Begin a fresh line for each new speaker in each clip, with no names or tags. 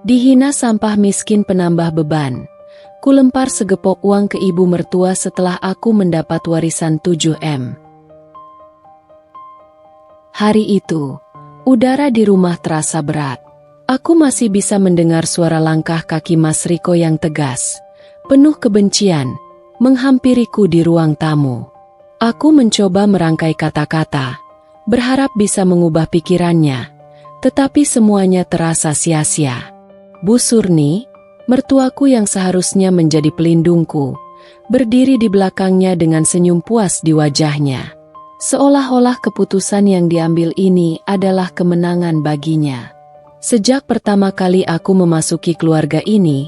Dihina sampah miskin penambah beban. Kulempar segepok uang ke ibu mertua setelah aku mendapat warisan 7 M. Hari itu, udara di rumah terasa berat. Aku masih bisa mendengar suara langkah kaki Mas Riko yang tegas, penuh kebencian, menghampiriku di ruang tamu. Aku mencoba merangkai kata-kata, berharap bisa mengubah pikirannya, tetapi semuanya terasa sia-sia. Bu Surni, mertuaku yang seharusnya menjadi pelindungku, berdiri di belakangnya dengan senyum puas di wajahnya. Seolah-olah keputusan yang diambil ini adalah kemenangan baginya. Sejak pertama kali aku memasuki keluarga ini,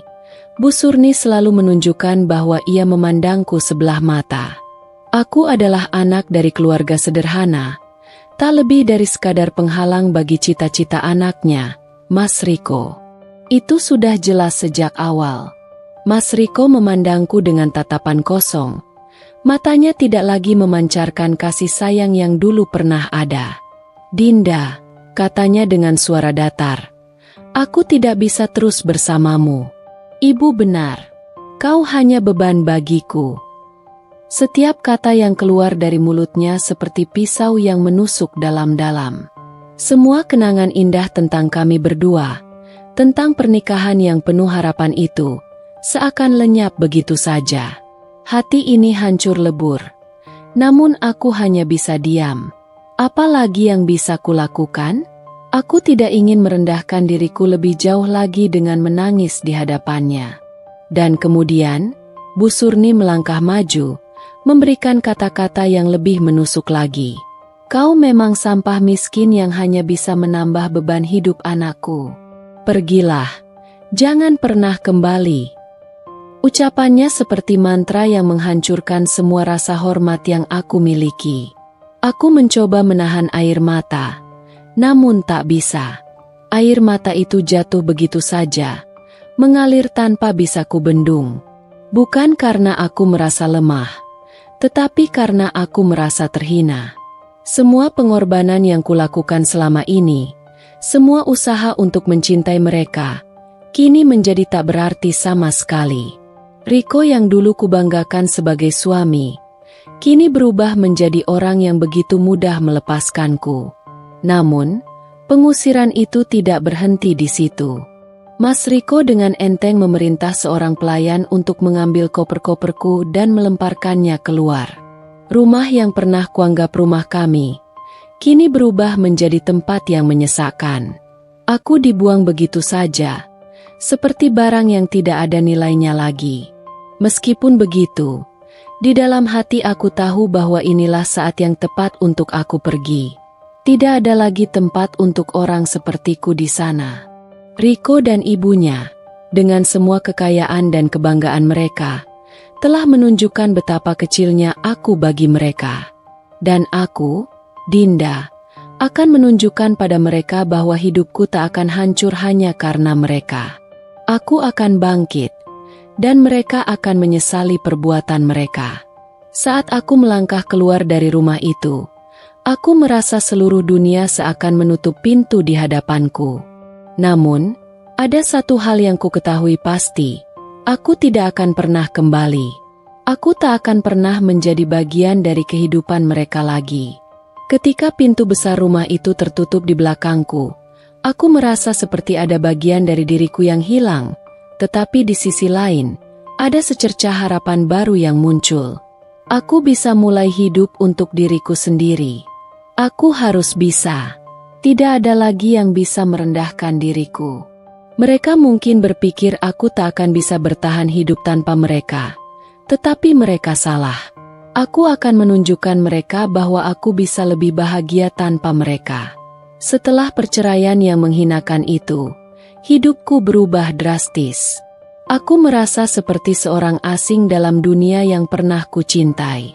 Bu Surni selalu menunjukkan bahwa ia memandangku sebelah mata. Aku adalah anak dari keluarga sederhana, tak lebih dari sekadar penghalang bagi cita-cita anaknya, Mas Riko. Itu sudah jelas sejak awal. Mas Riko memandangku dengan tatapan kosong. Matanya tidak lagi memancarkan kasih sayang yang dulu pernah ada. "Dinda," katanya dengan suara datar, "aku tidak bisa terus bersamamu. Ibu benar. Kau hanya beban bagiku." Setiap kata yang keluar dari mulutnya seperti pisau yang menusuk dalam-dalam. Semua kenangan indah tentang kami berdua, tentang pernikahan yang penuh harapan itu, seakan lenyap begitu saja. Hati ini hancur lebur. Namun aku hanya bisa diam. Apa lagi yang bisa kulakukan? Aku tidak ingin merendahkan diriku lebih jauh lagi dengan menangis di hadapannya. Dan kemudian, Bu Surni melangkah maju, memberikan kata-kata yang lebih menusuk lagi. "Kau memang sampah miskin yang hanya bisa menambah beban hidup anakku. Pergilah, jangan pernah kembali." Ucapannya seperti mantra yang menghancurkan semua rasa hormat yang aku miliki. Aku mencoba menahan air mata, namun tak bisa. Air mata itu jatuh begitu saja, mengalir tanpa bisa kubendung. Bukan karena aku merasa lemah, tetapi karena aku merasa terhina. Semua pengorbanan yang kulakukan selama ini, semua usaha untuk mencintai mereka, kini menjadi tak berarti sama sekali. Riko yang dulu kubanggakan sebagai suami, kini berubah menjadi orang yang begitu mudah melepaskanku. Namun, pengusiran itu tidak berhenti di situ. Mas Riko dengan enteng memerintah seorang pelayan untuk mengambil koper-koperku dan melemparkannya keluar. Rumah yang pernah kuanggap rumah kami, kini berubah menjadi tempat yang menyesakkan. Aku dibuang begitu saja, seperti barang yang tidak ada nilainya lagi. Meskipun begitu, di dalam hati aku tahu bahwa inilah saat yang tepat untuk aku pergi. Tidak ada lagi tempat untuk orang sepertiku di sana. Riko dan ibunya, dengan semua kekayaan dan kebanggaan mereka, telah menunjukkan betapa kecilnya aku bagi mereka. Dan aku, Dinda, akan menunjukkan pada mereka bahwa hidupku tak akan hancur hanya karena mereka. Aku akan bangkit, dan mereka akan menyesali perbuatan mereka. Saat aku melangkah keluar dari rumah itu, aku merasa seluruh dunia seakan menutup pintu di hadapanku. Namun, ada satu hal yang ku ketahui pasti, aku tidak akan pernah kembali. Aku tak akan pernah menjadi bagian dari kehidupan mereka lagi. Ketika pintu besar rumah itu tertutup di belakangku, aku merasa seperti ada bagian dari diriku yang hilang. Tetapi di sisi lain, ada secercah harapan baru yang muncul. Aku bisa mulai hidup untuk diriku sendiri. Aku harus bisa. Tidak ada lagi yang bisa merendahkan diriku. Mereka mungkin berpikir aku tak akan bisa bertahan hidup tanpa mereka. Tetapi mereka salah. Aku akan menunjukkan mereka bahwa aku bisa lebih bahagia tanpa mereka. Setelah perceraian yang menghinakan itu, hidupku berubah drastis. Aku merasa seperti seorang asing dalam dunia yang pernah kucintai.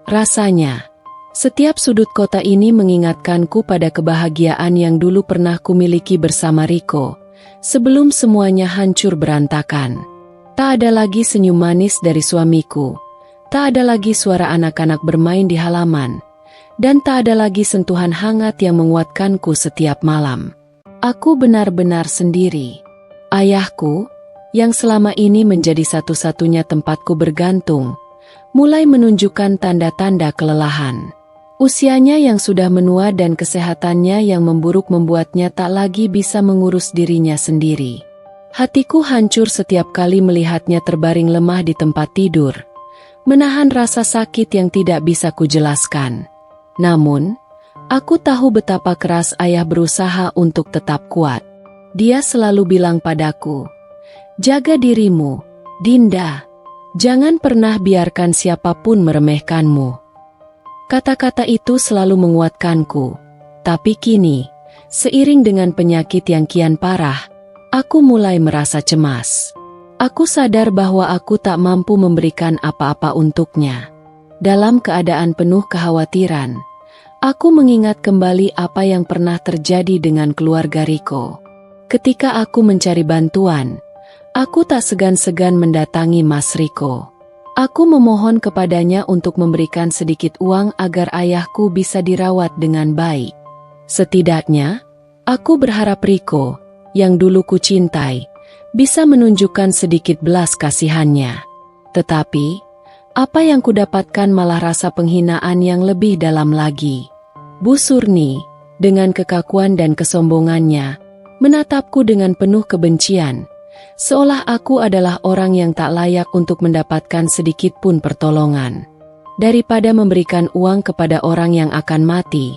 Rasanya, setiap sudut kota ini mengingatkanku pada kebahagiaan yang dulu pernah kumiliki bersama Riko, sebelum semuanya hancur berantakan. Tak ada lagi senyum manis dari suamiku, tak ada lagi suara anak-anak bermain di halaman, dan tak ada lagi sentuhan hangat yang menguatkanku setiap malam. Aku benar-benar sendiri. Ayahku, yang selama ini menjadi satu-satunya tempatku bergantung, mulai menunjukkan tanda-tanda kelelahan. Usianya yang sudah menua dan kesehatannya yang memburuk membuatnya tak lagi bisa mengurus dirinya sendiri. Hatiku hancur setiap kali melihatnya terbaring lemah di tempat tidur, menahan rasa sakit yang tidak bisa kujelaskan. Namun, aku tahu betapa keras ayah berusaha untuk tetap kuat. Dia selalu bilang padaku, "Jaga dirimu, Dinda. Jangan pernah biarkan siapapun meremehkanmu." Kata-kata itu selalu menguatkanku. Tapi kini, seiring dengan penyakit yang kian parah, aku mulai merasa cemas. Aku sadar bahwa aku tak mampu memberikan apa-apa untuknya. Dalam keadaan penuh kekhawatiran, aku mengingat kembali apa yang pernah terjadi dengan keluarga Riko. Ketika aku mencari bantuan, aku tak segan-segan mendatangi Mas Riko. Aku memohon kepadanya untuk memberikan sedikit uang agar ayahku bisa dirawat dengan baik. Setidaknya, aku berharap Riko, yang dulu kucintai, bisa menunjukkan sedikit belas kasihannya. Tetapi, apa yang kudapatkan malah rasa penghinaan yang lebih dalam lagi. Bu Surni, dengan kekakuan dan kesombongannya, menatapku dengan penuh kebencian, seolah aku adalah orang yang tak layak untuk mendapatkan sedikit pun pertolongan. Daripada memberikan uang kepada orang yang akan mati,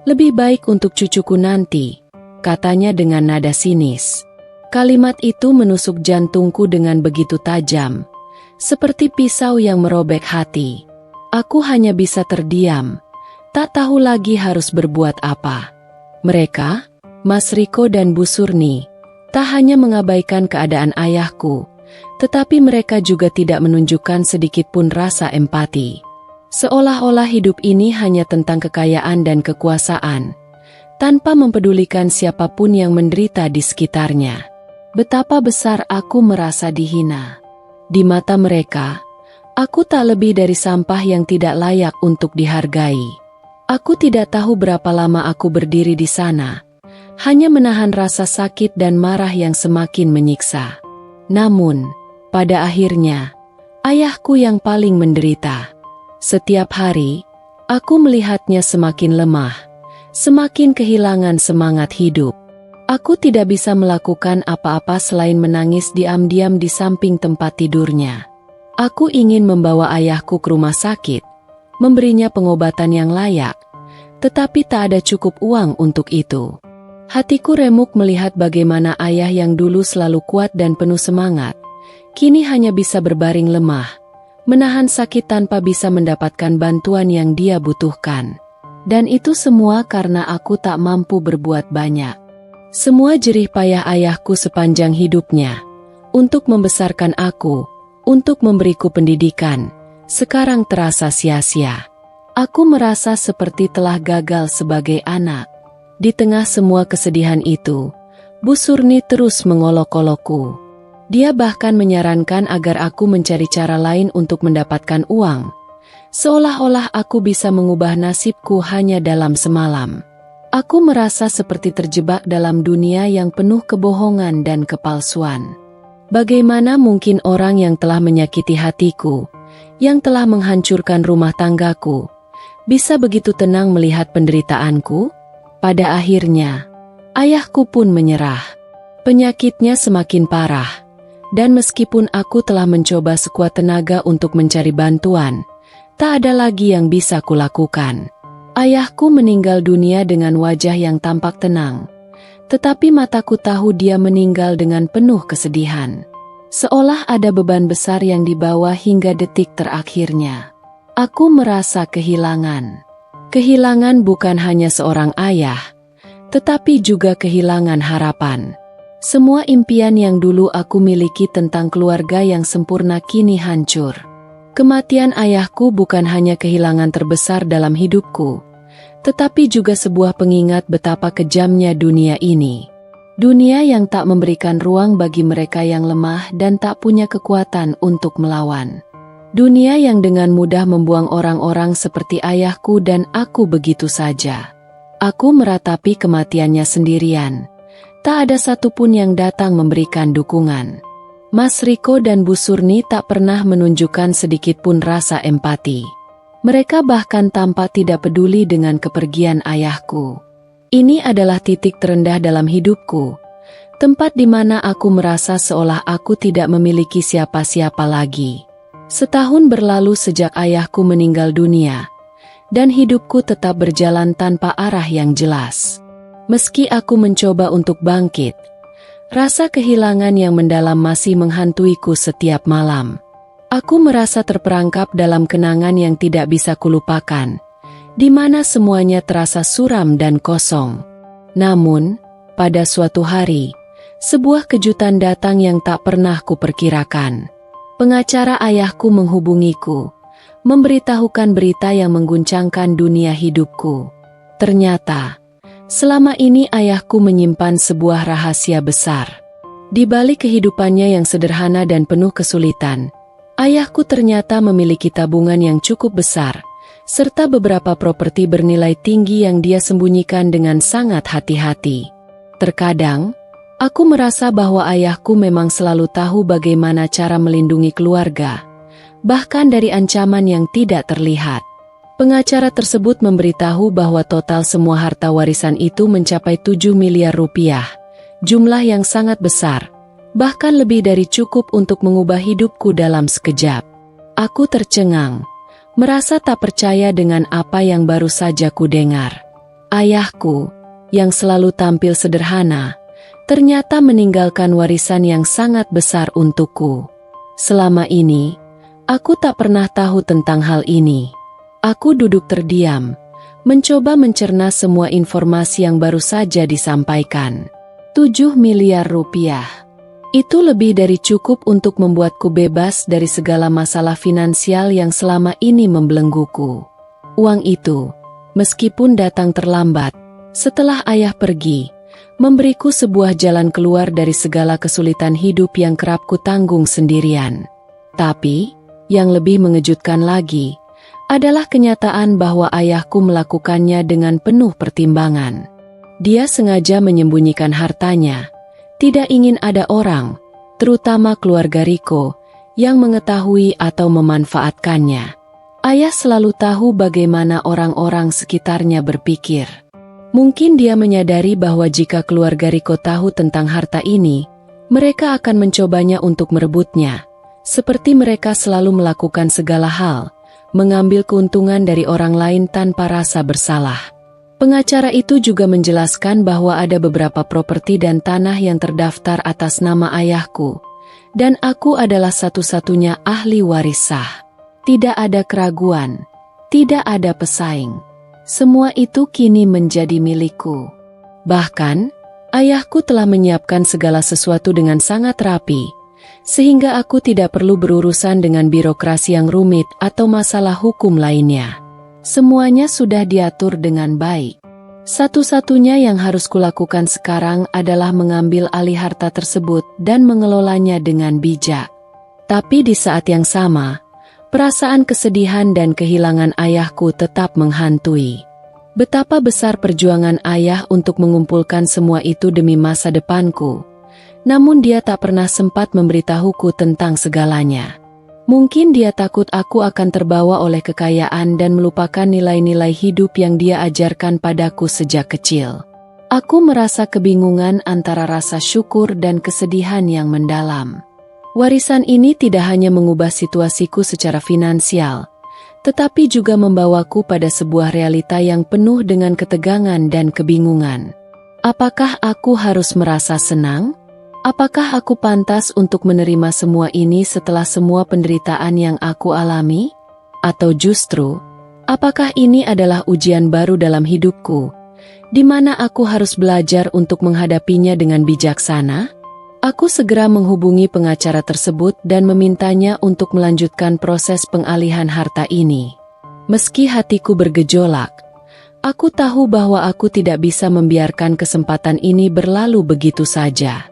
lebih baik untuk cucuku nanti, katanya dengan nada sinis. Kalimat itu menusuk jantungku dengan begitu tajam, seperti pisau yang merobek hati. Aku hanya bisa terdiam, tak tahu lagi harus berbuat apa. Mereka, Mas Riko dan Bu Surni, tak hanya mengabaikan keadaan ayahku, tetapi mereka juga tidak menunjukkan sedikit pun rasa empati. Seolah-olah hidup ini hanya tentang kekayaan dan kekuasaan, tanpa mempedulikan siapapun yang menderita di sekitarnya. Betapa besar aku merasa dihina. Di mata mereka, aku tak lebih dari sampah yang tidak layak untuk dihargai. Aku tidak tahu berapa lama aku berdiri di sana, hanya menahan rasa sakit dan marah yang semakin menyiksa. Namun, pada akhirnya, ayahku yang paling menderita. Setiap hari, aku melihatnya semakin lemah, semakin kehilangan semangat hidup. Aku tidak bisa melakukan apa-apa selain menangis diam-diam di samping tempat tidurnya. Aku ingin membawa ayahku ke rumah sakit, memberinya pengobatan yang layak, tetapi tak ada cukup uang untuk itu. Hatiku remuk melihat bagaimana ayah yang dulu selalu kuat dan penuh semangat, kini hanya bisa berbaring lemah, menahan sakit tanpa bisa mendapatkan bantuan yang dia butuhkan. Dan itu semua karena aku tak mampu berbuat banyak. Semua jerih payah ayahku sepanjang hidupnya, untuk membesarkan aku, untuk memberiku pendidikan, sekarang terasa sia-sia. Aku merasa seperti telah gagal sebagai anak. Di tengah semua kesedihan itu, Bu Surni terus mengolok-olokku. Dia bahkan menyarankan agar aku mencari cara lain untuk mendapatkan uang, seolah-olah aku bisa mengubah nasibku hanya dalam semalam. Aku merasa seperti terjebak dalam dunia yang penuh kebohongan dan kepalsuan. Bagaimana mungkin orang yang telah menyakiti hatiku, yang telah menghancurkan rumah tanggaku, bisa begitu tenang melihat penderitaanku? Pada akhirnya, ayahku pun menyerah. Penyakitnya semakin parah, dan meskipun aku telah mencoba sekuat tenaga untuk mencari bantuan, tak ada lagi yang bisa kulakukan. Ayahku meninggal dunia dengan wajah yang tampak tenang, tetapi mataku tahu dia meninggal dengan penuh kesedihan. Seolah ada beban besar yang dibawa hingga detik terakhirnya. Aku merasa kehilangan. Kehilangan bukan hanya seorang ayah, tetapi juga kehilangan harapan. Semua impian yang dulu aku miliki tentang keluarga yang sempurna kini hancur. Kematian ayahku bukan hanya kehilangan terbesar dalam hidupku, tetapi juga sebuah pengingat betapa kejamnya dunia ini. Dunia yang tak memberikan ruang bagi mereka yang lemah dan tak punya kekuatan untuk melawan. Dunia yang dengan mudah membuang orang-orang seperti ayahku dan aku begitu saja. Aku meratapi kematiannya sendirian, Tak ada satupun yang datang memberikan dukungan. Mas Riko dan Bu Surni tak pernah menunjukkan sedikitpun rasa empati. Mereka bahkan tampak tidak peduli dengan kepergian ayahku. Ini adalah titik terendah dalam hidupku, tempat di mana aku merasa seolah aku tidak memiliki siapa-siapa lagi. Setahun berlalu sejak ayahku meninggal dunia, dan hidupku tetap berjalan tanpa arah yang jelas. Meski aku mencoba untuk bangkit, rasa kehilangan yang mendalam masih menghantuiku setiap malam. Aku merasa terperangkap dalam kenangan yang tidak bisa kulupakan, di mana semuanya terasa suram dan kosong. Namun, pada suatu hari, sebuah kejutan datang yang tak pernah kuperkirakan. Pengacara ayahku menghubungiku, memberitahukan berita yang mengguncangkan dunia hidupku. Ternyata, selama ini ayahku menyimpan sebuah rahasia besar. Di balik kehidupannya yang sederhana dan penuh kesulitan, ayahku ternyata memiliki tabungan yang cukup besar, serta beberapa properti bernilai tinggi yang dia sembunyikan dengan sangat hati-hati. Terkadang, aku merasa bahwa ayahku memang selalu tahu bagaimana cara melindungi keluarga, bahkan dari ancaman yang tidak terlihat. Pengacara tersebut memberitahu bahwa total semua harta warisan itu mencapai 7 miliar rupiah, jumlah yang sangat besar, bahkan lebih dari cukup untuk mengubah hidupku dalam sekejap. Aku tercengang, merasa tak percaya dengan apa yang baru saja kudengar. Ayahku, yang selalu tampil sederhana, ternyata meninggalkan warisan yang sangat besar untukku. Selama ini, aku tak pernah tahu tentang hal ini. Aku duduk terdiam, mencoba mencerna semua informasi yang baru saja disampaikan. 7 miliar rupiah. Itu lebih dari cukup untuk membuatku bebas dari segala masalah finansial yang selama ini membelengguku. Uang itu, meskipun datang terlambat, setelah ayah pergi, memberiku sebuah jalan keluar dari segala kesulitan hidup yang kerap kutanggung sendirian. Tapi, yang lebih mengejutkan lagi, adalah kenyataan bahwa ayahku melakukannya dengan penuh pertimbangan. Dia sengaja menyembunyikan hartanya, tidak ingin ada orang, terutama keluarga Riko, yang mengetahui atau memanfaatkannya. Ayah selalu tahu bagaimana orang-orang sekitarnya berpikir. Mungkin dia menyadari bahwa jika keluarga Riko tahu tentang harta ini, mereka akan mencobanya untuk merebutnya, seperti mereka selalu melakukan segala hal, mengambil keuntungan dari orang lain tanpa rasa bersalah. Pengacara itu juga menjelaskan bahwa ada beberapa properti dan tanah yang terdaftar atas nama ayahku, dan aku adalah satu-satunya ahli waris sah. Tidak ada keraguan, tidak ada pesaing. Semua itu kini menjadi milikku. Bahkan, ayahku telah menyiapkan segala sesuatu dengan sangat rapi, sehingga aku tidak perlu berurusan dengan birokrasi yang rumit atau masalah hukum lainnya. Semuanya sudah diatur dengan baik. Satu-satunya yang harus kulakukan sekarang adalah mengambil alih harta tersebut dan mengelolanya dengan bijak. Tapi di saat yang sama, perasaan kesedihan dan kehilangan ayahku tetap menghantui. Betapa besar perjuangan ayah untuk mengumpulkan semua itu demi masa depanku. Namun dia tak pernah sempat memberitahuku tentang segalanya. Mungkin dia takut aku akan terbawa oleh kekayaan dan melupakan nilai-nilai hidup yang dia ajarkan padaku sejak kecil. Aku merasa kebingungan antara rasa syukur dan kesedihan yang mendalam. Warisan ini tidak hanya mengubah situasiku secara finansial, tetapi juga membawaku pada sebuah realita yang penuh dengan ketegangan dan kebingungan. Apakah aku harus merasa senang? Apakah aku pantas untuk menerima semua ini setelah semua penderitaan yang aku alami? Atau justru, apakah ini adalah ujian baru dalam hidupku, di mana aku harus belajar untuk menghadapinya dengan bijaksana? Aku segera menghubungi pengacara tersebut dan memintanya untuk melanjutkan proses pengalihan harta ini. Meski hatiku bergejolak, aku tahu bahwa aku tidak bisa membiarkan kesempatan ini berlalu begitu saja.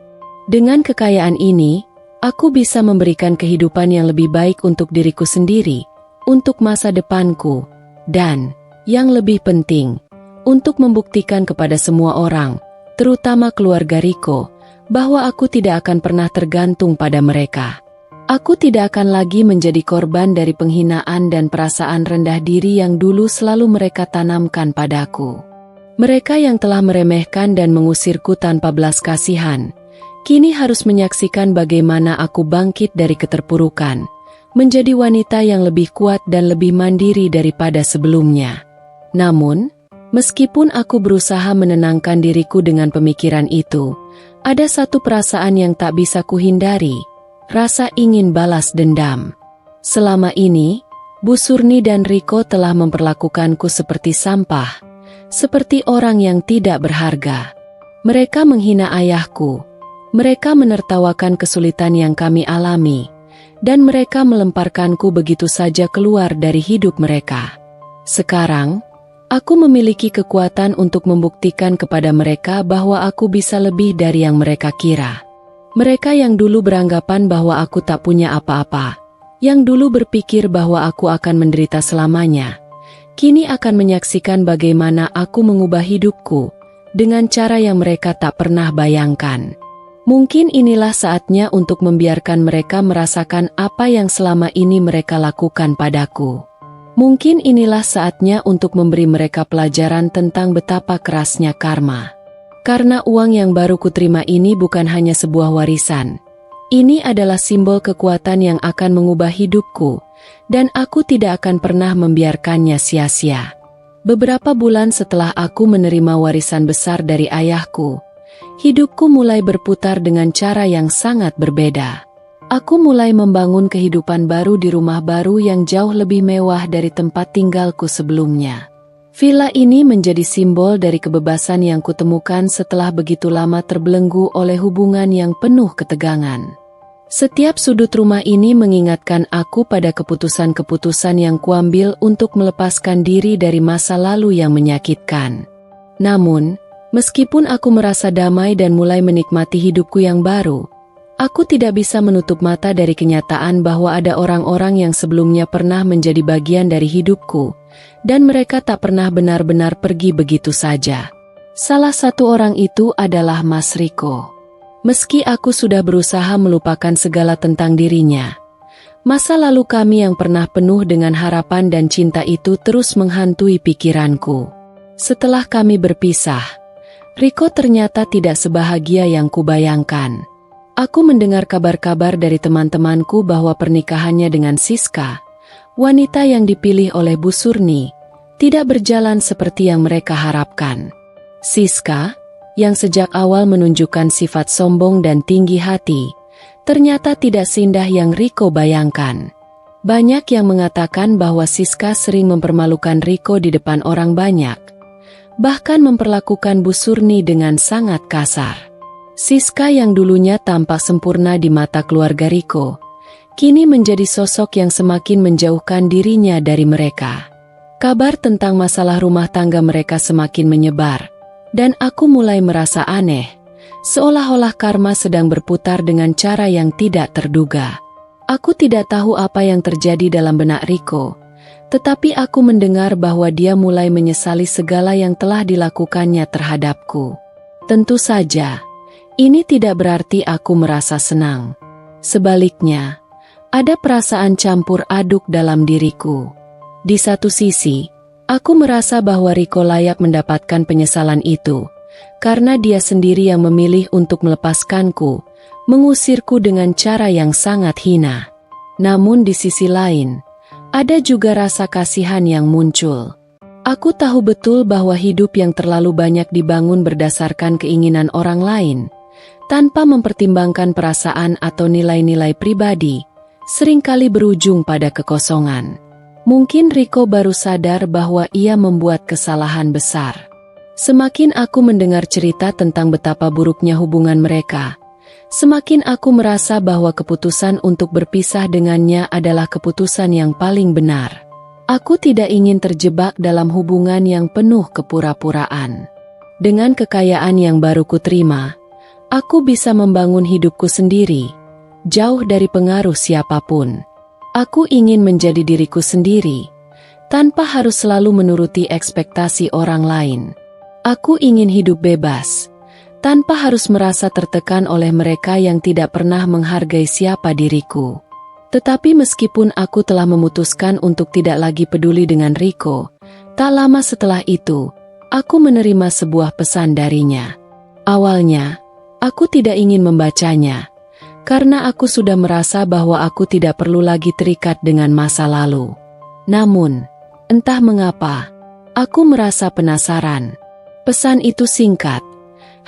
Dengan kekayaan ini, aku bisa memberikan kehidupan yang lebih baik untuk diriku sendiri, untuk masa depanku, dan, yang lebih penting, untuk membuktikan kepada semua orang, terutama keluarga Riko, bahwa aku tidak akan pernah tergantung pada mereka. Aku tidak akan lagi menjadi korban dari penghinaan dan perasaan rendah diri yang dulu selalu mereka tanamkan padaku. Mereka yang telah meremehkan dan mengusirku tanpa belas kasihan, kini harus menyaksikan bagaimana aku bangkit dari keterpurukan, menjadi wanita yang lebih kuat dan lebih mandiri daripada sebelumnya. Namun, meskipun aku berusaha menenangkan diriku dengan pemikiran itu, ada satu perasaan yang tak bisa kuhindari, rasa ingin balas dendam. Selama ini, Bu Surni dan Riko telah memperlakukanku seperti sampah, seperti orang yang tidak berharga. Mereka menghina ayahku, mereka menertawakan kesulitan yang kami alami, dan mereka melemparkanku begitu saja keluar dari hidup mereka. Sekarang, aku memiliki kekuatan untuk membuktikan kepada mereka bahwa aku bisa lebih dari yang mereka kira. Mereka yang dulu beranggapan bahwa aku tak punya apa-apa, yang dulu berpikir bahwa aku akan menderita selamanya, kini akan menyaksikan bagaimana aku mengubah hidupku dengan cara yang mereka tak pernah bayangkan. Mungkin inilah saatnya untuk membiarkan mereka merasakan apa yang selama ini mereka lakukan padaku. Mungkin inilah saatnya untuk memberi mereka pelajaran tentang betapa kerasnya karma. Karena uang yang baru kuterima ini bukan hanya sebuah warisan. Ini adalah simbol kekuatan yang akan mengubah hidupku, dan aku tidak akan pernah membiarkannya sia-sia. Beberapa bulan setelah aku menerima warisan besar dari ayahku, hidupku mulai berputar dengan cara yang sangat berbeda. Aku mulai membangun kehidupan baru di rumah baru yang jauh lebih mewah dari tempat tinggalku sebelumnya. Villa ini menjadi simbol dari kebebasan yang kutemukan setelah begitu lama terbelenggu oleh hubungan yang penuh ketegangan. Setiap sudut rumah ini mengingatkan aku pada keputusan-keputusan yang kuambil untuk melepaskan diri dari masa lalu yang menyakitkan. Namun, meskipun aku merasa damai dan mulai menikmati hidupku yang baru, aku tidak bisa menutup mata dari kenyataan bahwa ada orang-orang yang sebelumnya pernah menjadi bagian dari hidupku, dan mereka tak pernah benar-benar pergi begitu saja. Salah satu orang itu adalah Mas Riko. Meski aku sudah berusaha melupakan segala tentang dirinya, masa lalu kami yang pernah penuh dengan harapan dan cinta itu terus menghantui pikiranku. Setelah kami berpisah, Riko ternyata tidak sebahagia yang kubayangkan. Aku mendengar kabar-kabar dari teman-temanku bahwa pernikahannya dengan Siska, wanita yang dipilih oleh Bu Surni, tidak berjalan seperti yang mereka harapkan. Siska, yang sejak awal menunjukkan sifat sombong dan tinggi hati, ternyata tidak seindah yang Riko bayangkan. Banyak yang mengatakan bahwa Siska sering mempermalukan Riko di depan orang banyak, bahkan memperlakukan Bu Surni dengan sangat kasar. Siska yang dulunya tampak sempurna di mata keluarga Riko, kini menjadi sosok yang semakin menjauhkan dirinya dari mereka. Kabar tentang masalah rumah tangga mereka semakin menyebar, dan aku mulai merasa aneh, seolah-olah karma sedang berputar dengan cara yang tidak terduga. Aku tidak tahu apa yang terjadi dalam benak Riko, tetapi aku mendengar bahwa dia mulai menyesali segala yang telah dilakukannya terhadapku. Tentu saja, ini tidak berarti aku merasa senang. Sebaliknya, ada perasaan campur aduk dalam diriku. Di satu sisi, aku merasa bahwa Riko layak mendapatkan penyesalan itu, karena dia sendiri yang memilih untuk melepaskanku, mengusirku dengan cara yang sangat hina. Namun di sisi lain, ada juga rasa kasihan yang muncul. Aku tahu betul bahwa hidup yang terlalu banyak dibangun berdasarkan keinginan orang lain, tanpa mempertimbangkan perasaan atau nilai-nilai pribadi, seringkali berujung pada kekosongan. Mungkin Riko baru sadar bahwa ia membuat kesalahan besar. Semakin aku mendengar cerita tentang betapa buruknya hubungan mereka, semakin aku merasa bahwa keputusan untuk berpisah dengannya adalah keputusan yang paling benar. Aku tidak ingin terjebak dalam hubungan yang penuh kepura-puraan. Dengan kekayaan yang baru kuterima, aku bisa membangun hidupku sendiri, jauh dari pengaruh siapapun. Aku ingin menjadi diriku sendiri, tanpa harus selalu menuruti ekspektasi orang lain. Aku ingin hidup bebas, tanpa harus merasa tertekan oleh mereka yang tidak pernah menghargai siapa diriku. Tetapi meskipun aku telah memutuskan untuk tidak lagi peduli dengan Riko, tak lama setelah itu, aku menerima sebuah pesan darinya. Awalnya, aku tidak ingin membacanya, karena aku sudah merasa bahwa aku tidak perlu lagi terikat dengan masa lalu. Namun, entah mengapa, aku merasa penasaran. Pesan itu singkat,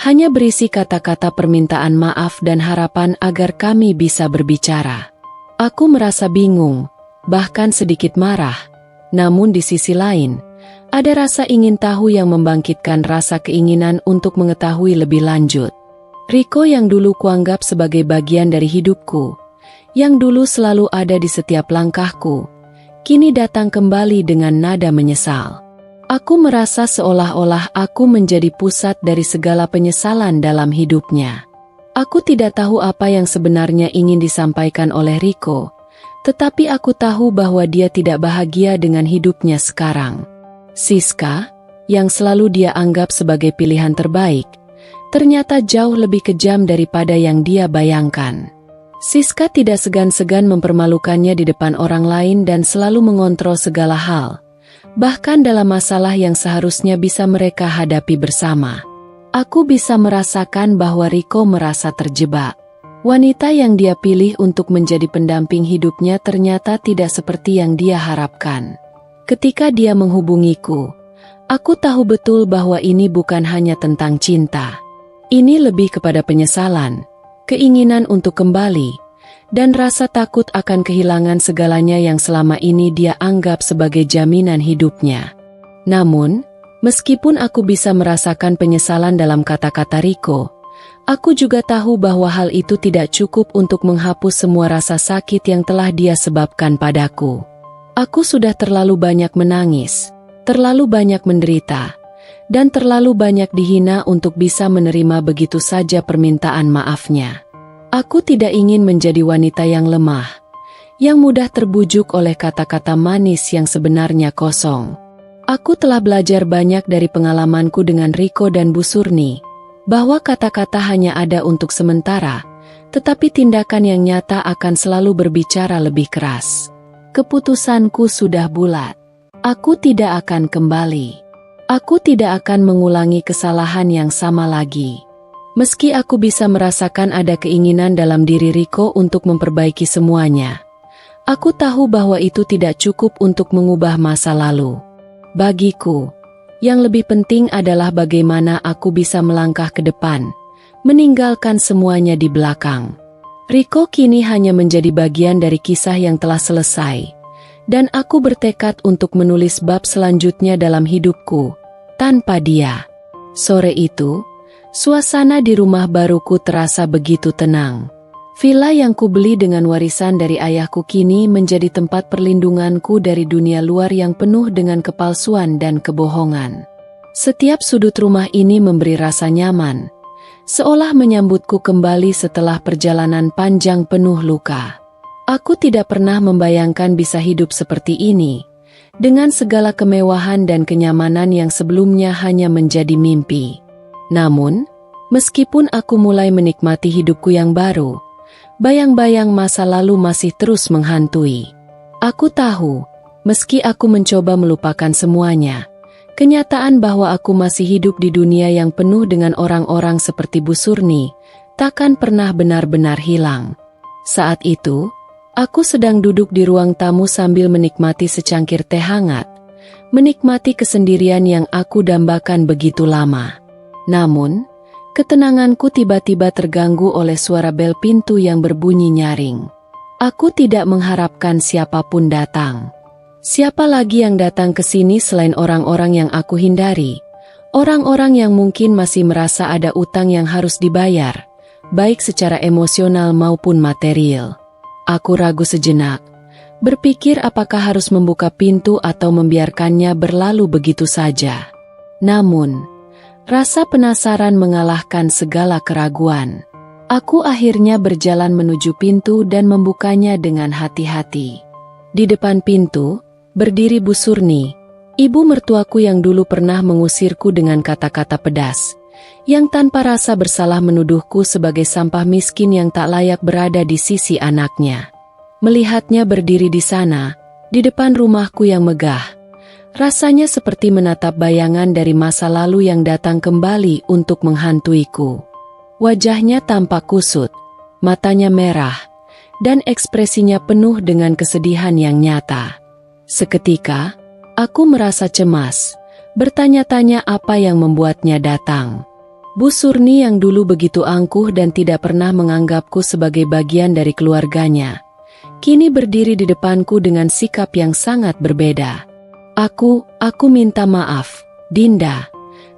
hanya berisi kata-kata permintaan maaf dan harapan agar kami bisa berbicara. Aku merasa bingung, bahkan sedikit marah. Namun di sisi lain, ada rasa ingin tahu yang membangkitkan rasa keinginan untuk mengetahui lebih lanjut. Riko yang dulu kuanggap sebagai bagian dari hidupku, yang dulu selalu ada di setiap langkahku, kini datang kembali dengan nada menyesal. Aku merasa seolah-olah aku menjadi pusat dari segala penyesalan dalam hidupnya. Aku tidak tahu apa yang sebenarnya ingin disampaikan oleh Riko, tetapi aku tahu bahwa dia tidak bahagia dengan hidupnya sekarang. Siska, yang selalu dia anggap sebagai pilihan terbaik, ternyata jauh lebih kejam daripada yang dia bayangkan. Siska tidak segan-segan mempermalukannya di depan orang lain dan selalu mengontrol segala hal, bahkan dalam masalah yang seharusnya bisa mereka hadapi bersama. Aku bisa merasakan bahwa Riko merasa terjebak. Wanita yang dia pilih untuk menjadi pendamping hidupnya ternyata tidak seperti yang dia harapkan. Ketika dia menghubungiku, aku tahu betul bahwa ini bukan hanya tentang cinta. Ini lebih kepada penyesalan, keinginan untuk kembali, dan rasa takut akan kehilangan segalanya yang selama ini dia anggap sebagai jaminan hidupnya. Namun, meskipun aku bisa merasakan penyesalan dalam kata-kata Riko, aku juga tahu bahwa hal itu tidak cukup untuk menghapus semua rasa sakit yang telah dia sebabkan padaku. Aku sudah terlalu banyak menangis, terlalu banyak menderita, dan terlalu banyak dihina untuk bisa menerima begitu saja permintaan maafnya. Aku tidak ingin menjadi wanita yang lemah, yang mudah terbujuk oleh kata-kata manis yang sebenarnya kosong. Aku telah belajar banyak dari pengalamanku dengan Riko dan Bu Surni, bahwa kata-kata hanya ada untuk sementara, tetapi tindakan yang nyata akan selalu berbicara lebih keras. Keputusanku sudah bulat. Aku tidak akan kembali. Aku tidak akan mengulangi kesalahan yang sama lagi. Meski aku bisa merasakan ada keinginan dalam diri Riko untuk memperbaiki semuanya, aku tahu bahwa itu tidak cukup untuk mengubah masa lalu. Bagiku, yang lebih penting adalah bagaimana aku bisa melangkah ke depan, meninggalkan semuanya di belakang. Riko kini hanya menjadi bagian dari kisah yang telah selesai, dan aku bertekad untuk menulis bab selanjutnya dalam hidupku, tanpa dia. Sore itu, suasana di rumah baruku terasa begitu tenang. Villa yang kubeli dengan warisan dari ayahku kini menjadi tempat perlindunganku dari dunia luar yang penuh dengan kepalsuan dan kebohongan. Setiap sudut rumah ini memberi rasa nyaman, seolah menyambutku kembali setelah perjalanan panjang penuh luka. Aku tidak pernah membayangkan bisa hidup seperti ini, dengan segala kemewahan dan kenyamanan yang sebelumnya hanya menjadi mimpi. Namun, meskipun aku mulai menikmati hidupku yang baru, bayang-bayang masa lalu masih terus menghantui. Aku tahu, meski aku mencoba melupakan semuanya, kenyataan bahwa aku masih hidup di dunia yang penuh dengan orang-orang seperti Bu Surni, takkan pernah benar-benar hilang. Saat itu, aku sedang duduk di ruang tamu sambil menikmati secangkir teh hangat, menikmati kesendirian yang aku dambakan begitu lama. Namun, ketenanganku tiba-tiba terganggu oleh suara bel pintu yang berbunyi nyaring. Aku tidak mengharapkan siapapun datang. Siapa lagi yang datang ke sini selain orang-orang yang aku hindari? Orang-orang yang mungkin masih merasa ada utang yang harus dibayar, baik secara emosional maupun material. Aku ragu sejenak, berpikir apakah harus membuka pintu atau membiarkannya berlalu begitu saja. Namun, rasa penasaran mengalahkan segala keraguan. Aku akhirnya berjalan menuju pintu dan membukanya dengan hati-hati. Di depan pintu, berdiri Bu Surni, ibu mertuaku yang dulu pernah mengusirku dengan kata-kata pedas, yang tanpa rasa bersalah menuduhku sebagai sampah miskin yang tak layak berada di sisi anaknya. Melihatnya berdiri di sana, di depan rumahku yang megah, rasanya seperti menatap bayangan dari masa lalu yang datang kembali untuk menghantuiku. Wajahnya tampak kusut, matanya merah, dan ekspresinya penuh dengan kesedihan yang nyata. Seketika, aku merasa cemas, bertanya-tanya apa yang membuatnya datang. Bu Surni yang dulu begitu angkuh dan tidak pernah menganggapku sebagai bagian dari keluarganya, kini berdiri di depanku dengan sikap yang sangat berbeda. Aku minta maaf, Dinda,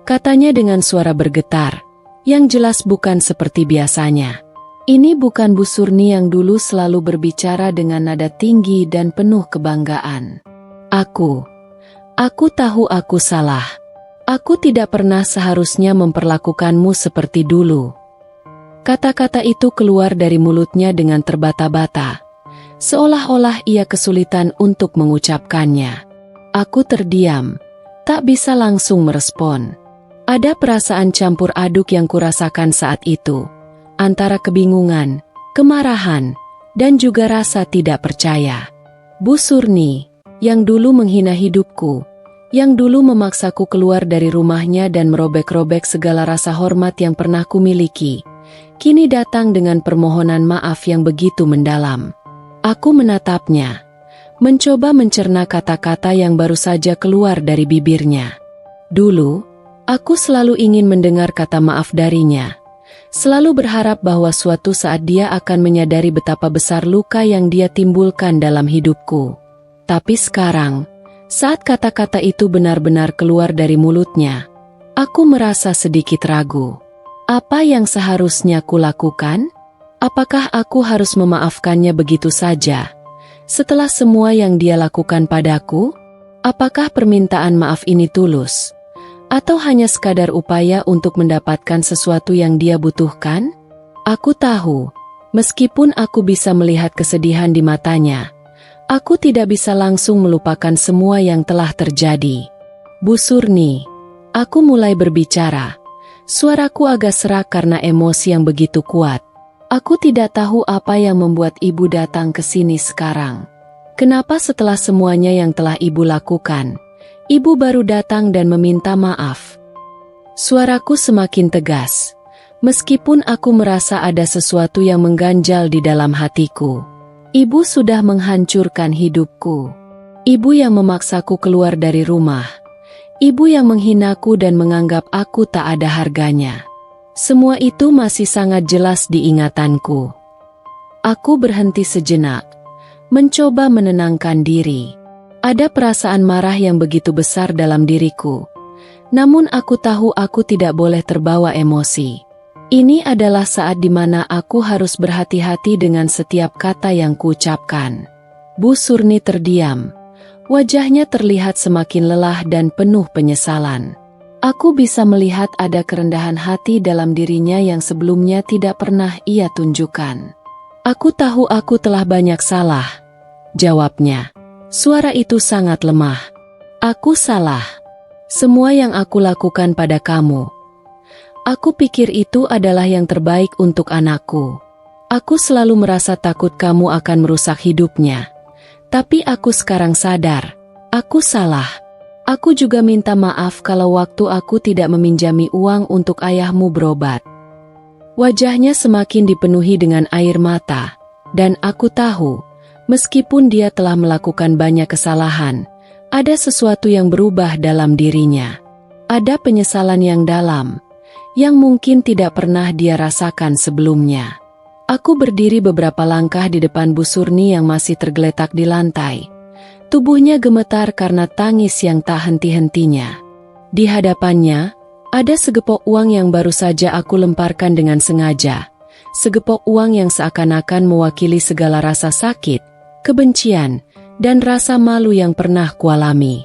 katanya dengan suara bergetar, yang jelas bukan seperti biasanya. Ini bukan Bu Surni yang dulu selalu berbicara dengan nada tinggi dan penuh kebanggaan. Aku tahu aku salah. Aku tidak pernah seharusnya memperlakukanmu seperti dulu. Kata-kata itu keluar dari mulutnya dengan terbata-bata, seolah-olah ia kesulitan untuk mengucapkannya. Aku terdiam, tak bisa langsung merespon. Ada perasaan campur aduk yang kurasakan saat itu, antara kebingungan, kemarahan, dan juga rasa tidak percaya. Bu Surni, yang dulu menghina hidupku, yang dulu memaksaku keluar dari rumahnya dan merobek-robek segala rasa hormat yang pernah kumiliki, kini datang dengan permohonan maaf yang begitu mendalam. Aku menatapnya, mencoba mencerna kata-kata yang baru saja keluar dari bibirnya. Dulu, aku selalu ingin mendengar kata maaf darinya, selalu berharap bahwa suatu saat dia akan menyadari betapa besar luka yang dia timbulkan dalam hidupku. Tapi sekarang, saat kata-kata itu benar-benar keluar dari mulutnya, aku merasa sedikit ragu. Apa yang seharusnya kulakukan? Apakah aku harus memaafkannya begitu saja? Setelah semua yang dia lakukan padaku, apakah permintaan maaf ini tulus? Atau hanya sekadar upaya untuk mendapatkan sesuatu yang dia butuhkan? Aku tahu, meskipun aku bisa melihat kesedihan di matanya, aku tidak bisa langsung melupakan semua yang telah terjadi. Bu Surni, aku mulai berbicara. Suaraku agak serak karena emosi yang begitu kuat. Aku tidak tahu apa yang membuat ibu datang ke sini sekarang. Kenapa setelah semuanya yang telah ibu lakukan, ibu baru datang dan meminta maaf? Suaraku semakin tegas, meskipun aku merasa ada sesuatu yang mengganjal di dalam hatiku. Ibu sudah menghancurkan hidupku. Ibu yang memaksaku keluar dari rumah. Ibu yang menghinaku dan menganggap aku tak ada harganya. Semua itu masih sangat jelas di ingatanku. Aku berhenti sejenak, mencoba menenangkan diri. Ada perasaan marah yang begitu besar dalam diriku. Namun aku tahu aku tidak boleh terbawa emosi. Ini adalah saat di mana aku harus berhati-hati dengan setiap kata yang kuucapkan. Bu Surni terdiam. Wajahnya terlihat semakin lelah dan penuh penyesalan. Aku bisa melihat ada kerendahan hati dalam dirinya yang sebelumnya tidak pernah ia tunjukkan. Aku tahu aku telah banyak salah, jawabnya. Suara itu sangat lemah. Aku salah. Semua yang aku lakukan pada kamu. Aku pikir itu adalah yang terbaik untuk anakku. Aku selalu merasa takut kamu akan merusak hidupnya. Tapi aku sekarang sadar, aku salah. Aku juga minta maaf kalau waktu aku tidak meminjami uang untuk ayahmu berobat. Wajahnya semakin dipenuhi dengan air mata, dan aku tahu, meskipun dia telah melakukan banyak kesalahan, ada sesuatu yang berubah dalam dirinya. Ada penyesalan yang dalam, yang mungkin tidak pernah dia rasakan sebelumnya. Aku berdiri beberapa langkah di depan Bu Surni yang masih tergeletak di lantai. Tubuhnya gemetar karena tangis yang tak henti-hentinya. Di hadapannya, ada segepok uang yang baru saja aku lemparkan dengan sengaja. Segepok uang yang seakan-akan mewakili segala rasa sakit, kebencian, dan rasa malu yang pernah kualami.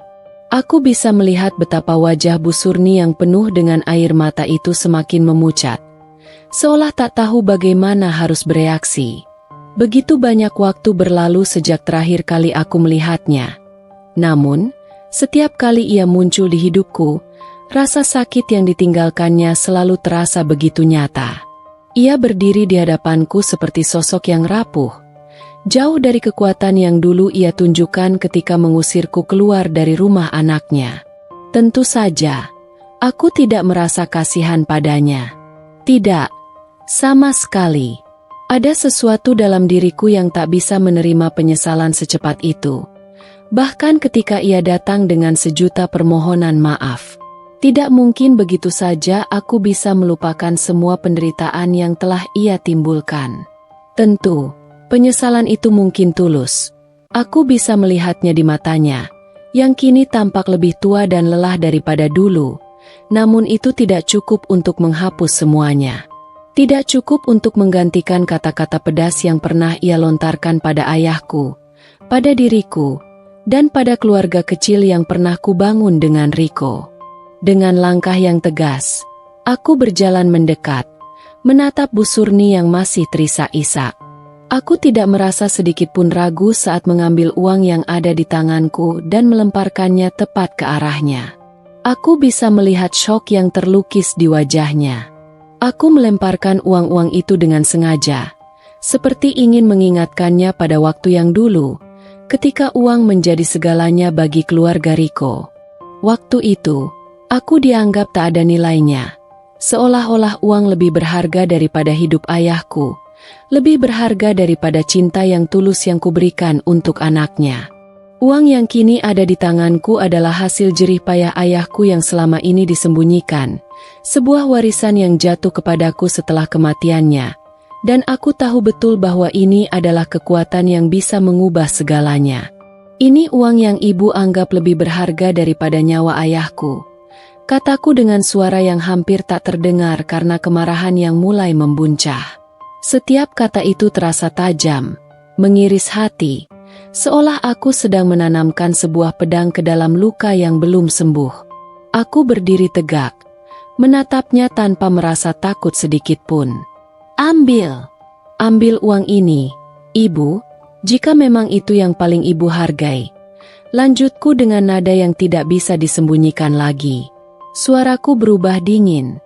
Aku bisa melihat betapa wajah Bu Surni yang penuh dengan air mata itu semakin memucat. Seolah tak tahu bagaimana harus bereaksi. Begitu banyak waktu berlalu sejak terakhir kali aku melihatnya. Namun, setiap kali ia muncul di hidupku, Rasa sakit yang ditinggalkannya selalu terasa begitu nyata. Ia berdiri di hadapanku seperti sosok yang rapuh, jauh dari kekuatan yang dulu ia tunjukkan ketika mengusirku keluar dari rumah anaknya. Tentu saja, aku tidak merasa kasihan padanya. Tidak, sama sekali. Ada sesuatu dalam diriku yang tak bisa menerima penyesalan secepat itu. Bahkan ketika ia datang dengan sejuta permohonan maaf. Tidak mungkin begitu saja aku bisa melupakan semua penderitaan yang telah ia timbulkan. Tentu, penyesalan itu mungkin tulus. Aku bisa melihatnya di matanya, yang kini tampak lebih tua dan lelah daripada dulu. Namun itu tidak cukup untuk menghapus semuanya. Tidak cukup untuk menggantikan kata-kata pedas yang pernah ia lontarkan pada ayahku, pada diriku, dan pada keluarga kecil yang pernah kubangun dengan Riko. Dengan langkah yang tegas, aku berjalan mendekat, menatap Bu Surni yang masih terisak-isak. Aku tidak merasa sedikit pun ragu saat mengambil uang yang ada di tanganku dan melemparkannya tepat ke arahnya. Aku bisa melihat syok yang terlukis di wajahnya. Aku melemparkan uang-uang itu dengan sengaja, seperti ingin mengingatkannya pada waktu yang dulu, ketika uang menjadi segalanya bagi keluarga Riko. Waktu itu, aku dianggap tak ada nilainya, seolah-olah uang lebih berharga daripada hidup ayahku, lebih berharga daripada cinta yang tulus yang kuberikan untuk anaknya. Uang yang kini ada di tanganku adalah hasil jerih payah ayahku yang selama ini disembunyikan, sebuah warisan yang jatuh kepadaku setelah kematiannya, dan aku tahu betul bahwa ini adalah kekuatan yang bisa mengubah segalanya. Ini uang yang ibu anggap lebih berharga daripada nyawa ayahku. Kataku dengan suara yang hampir tak terdengar karena kemarahan yang mulai membuncah. Setiap kata itu terasa tajam, mengiris hati, seolah aku sedang menanamkan sebuah pedang ke dalam luka yang belum sembuh. Aku berdiri tegak, menatapnya tanpa merasa takut sedikit pun. Ambil uang ini, Ibu, jika memang itu yang paling Ibu hargai. Lanjutku dengan nada yang tidak bisa disembunyikan lagi. Suaraku berubah dingin,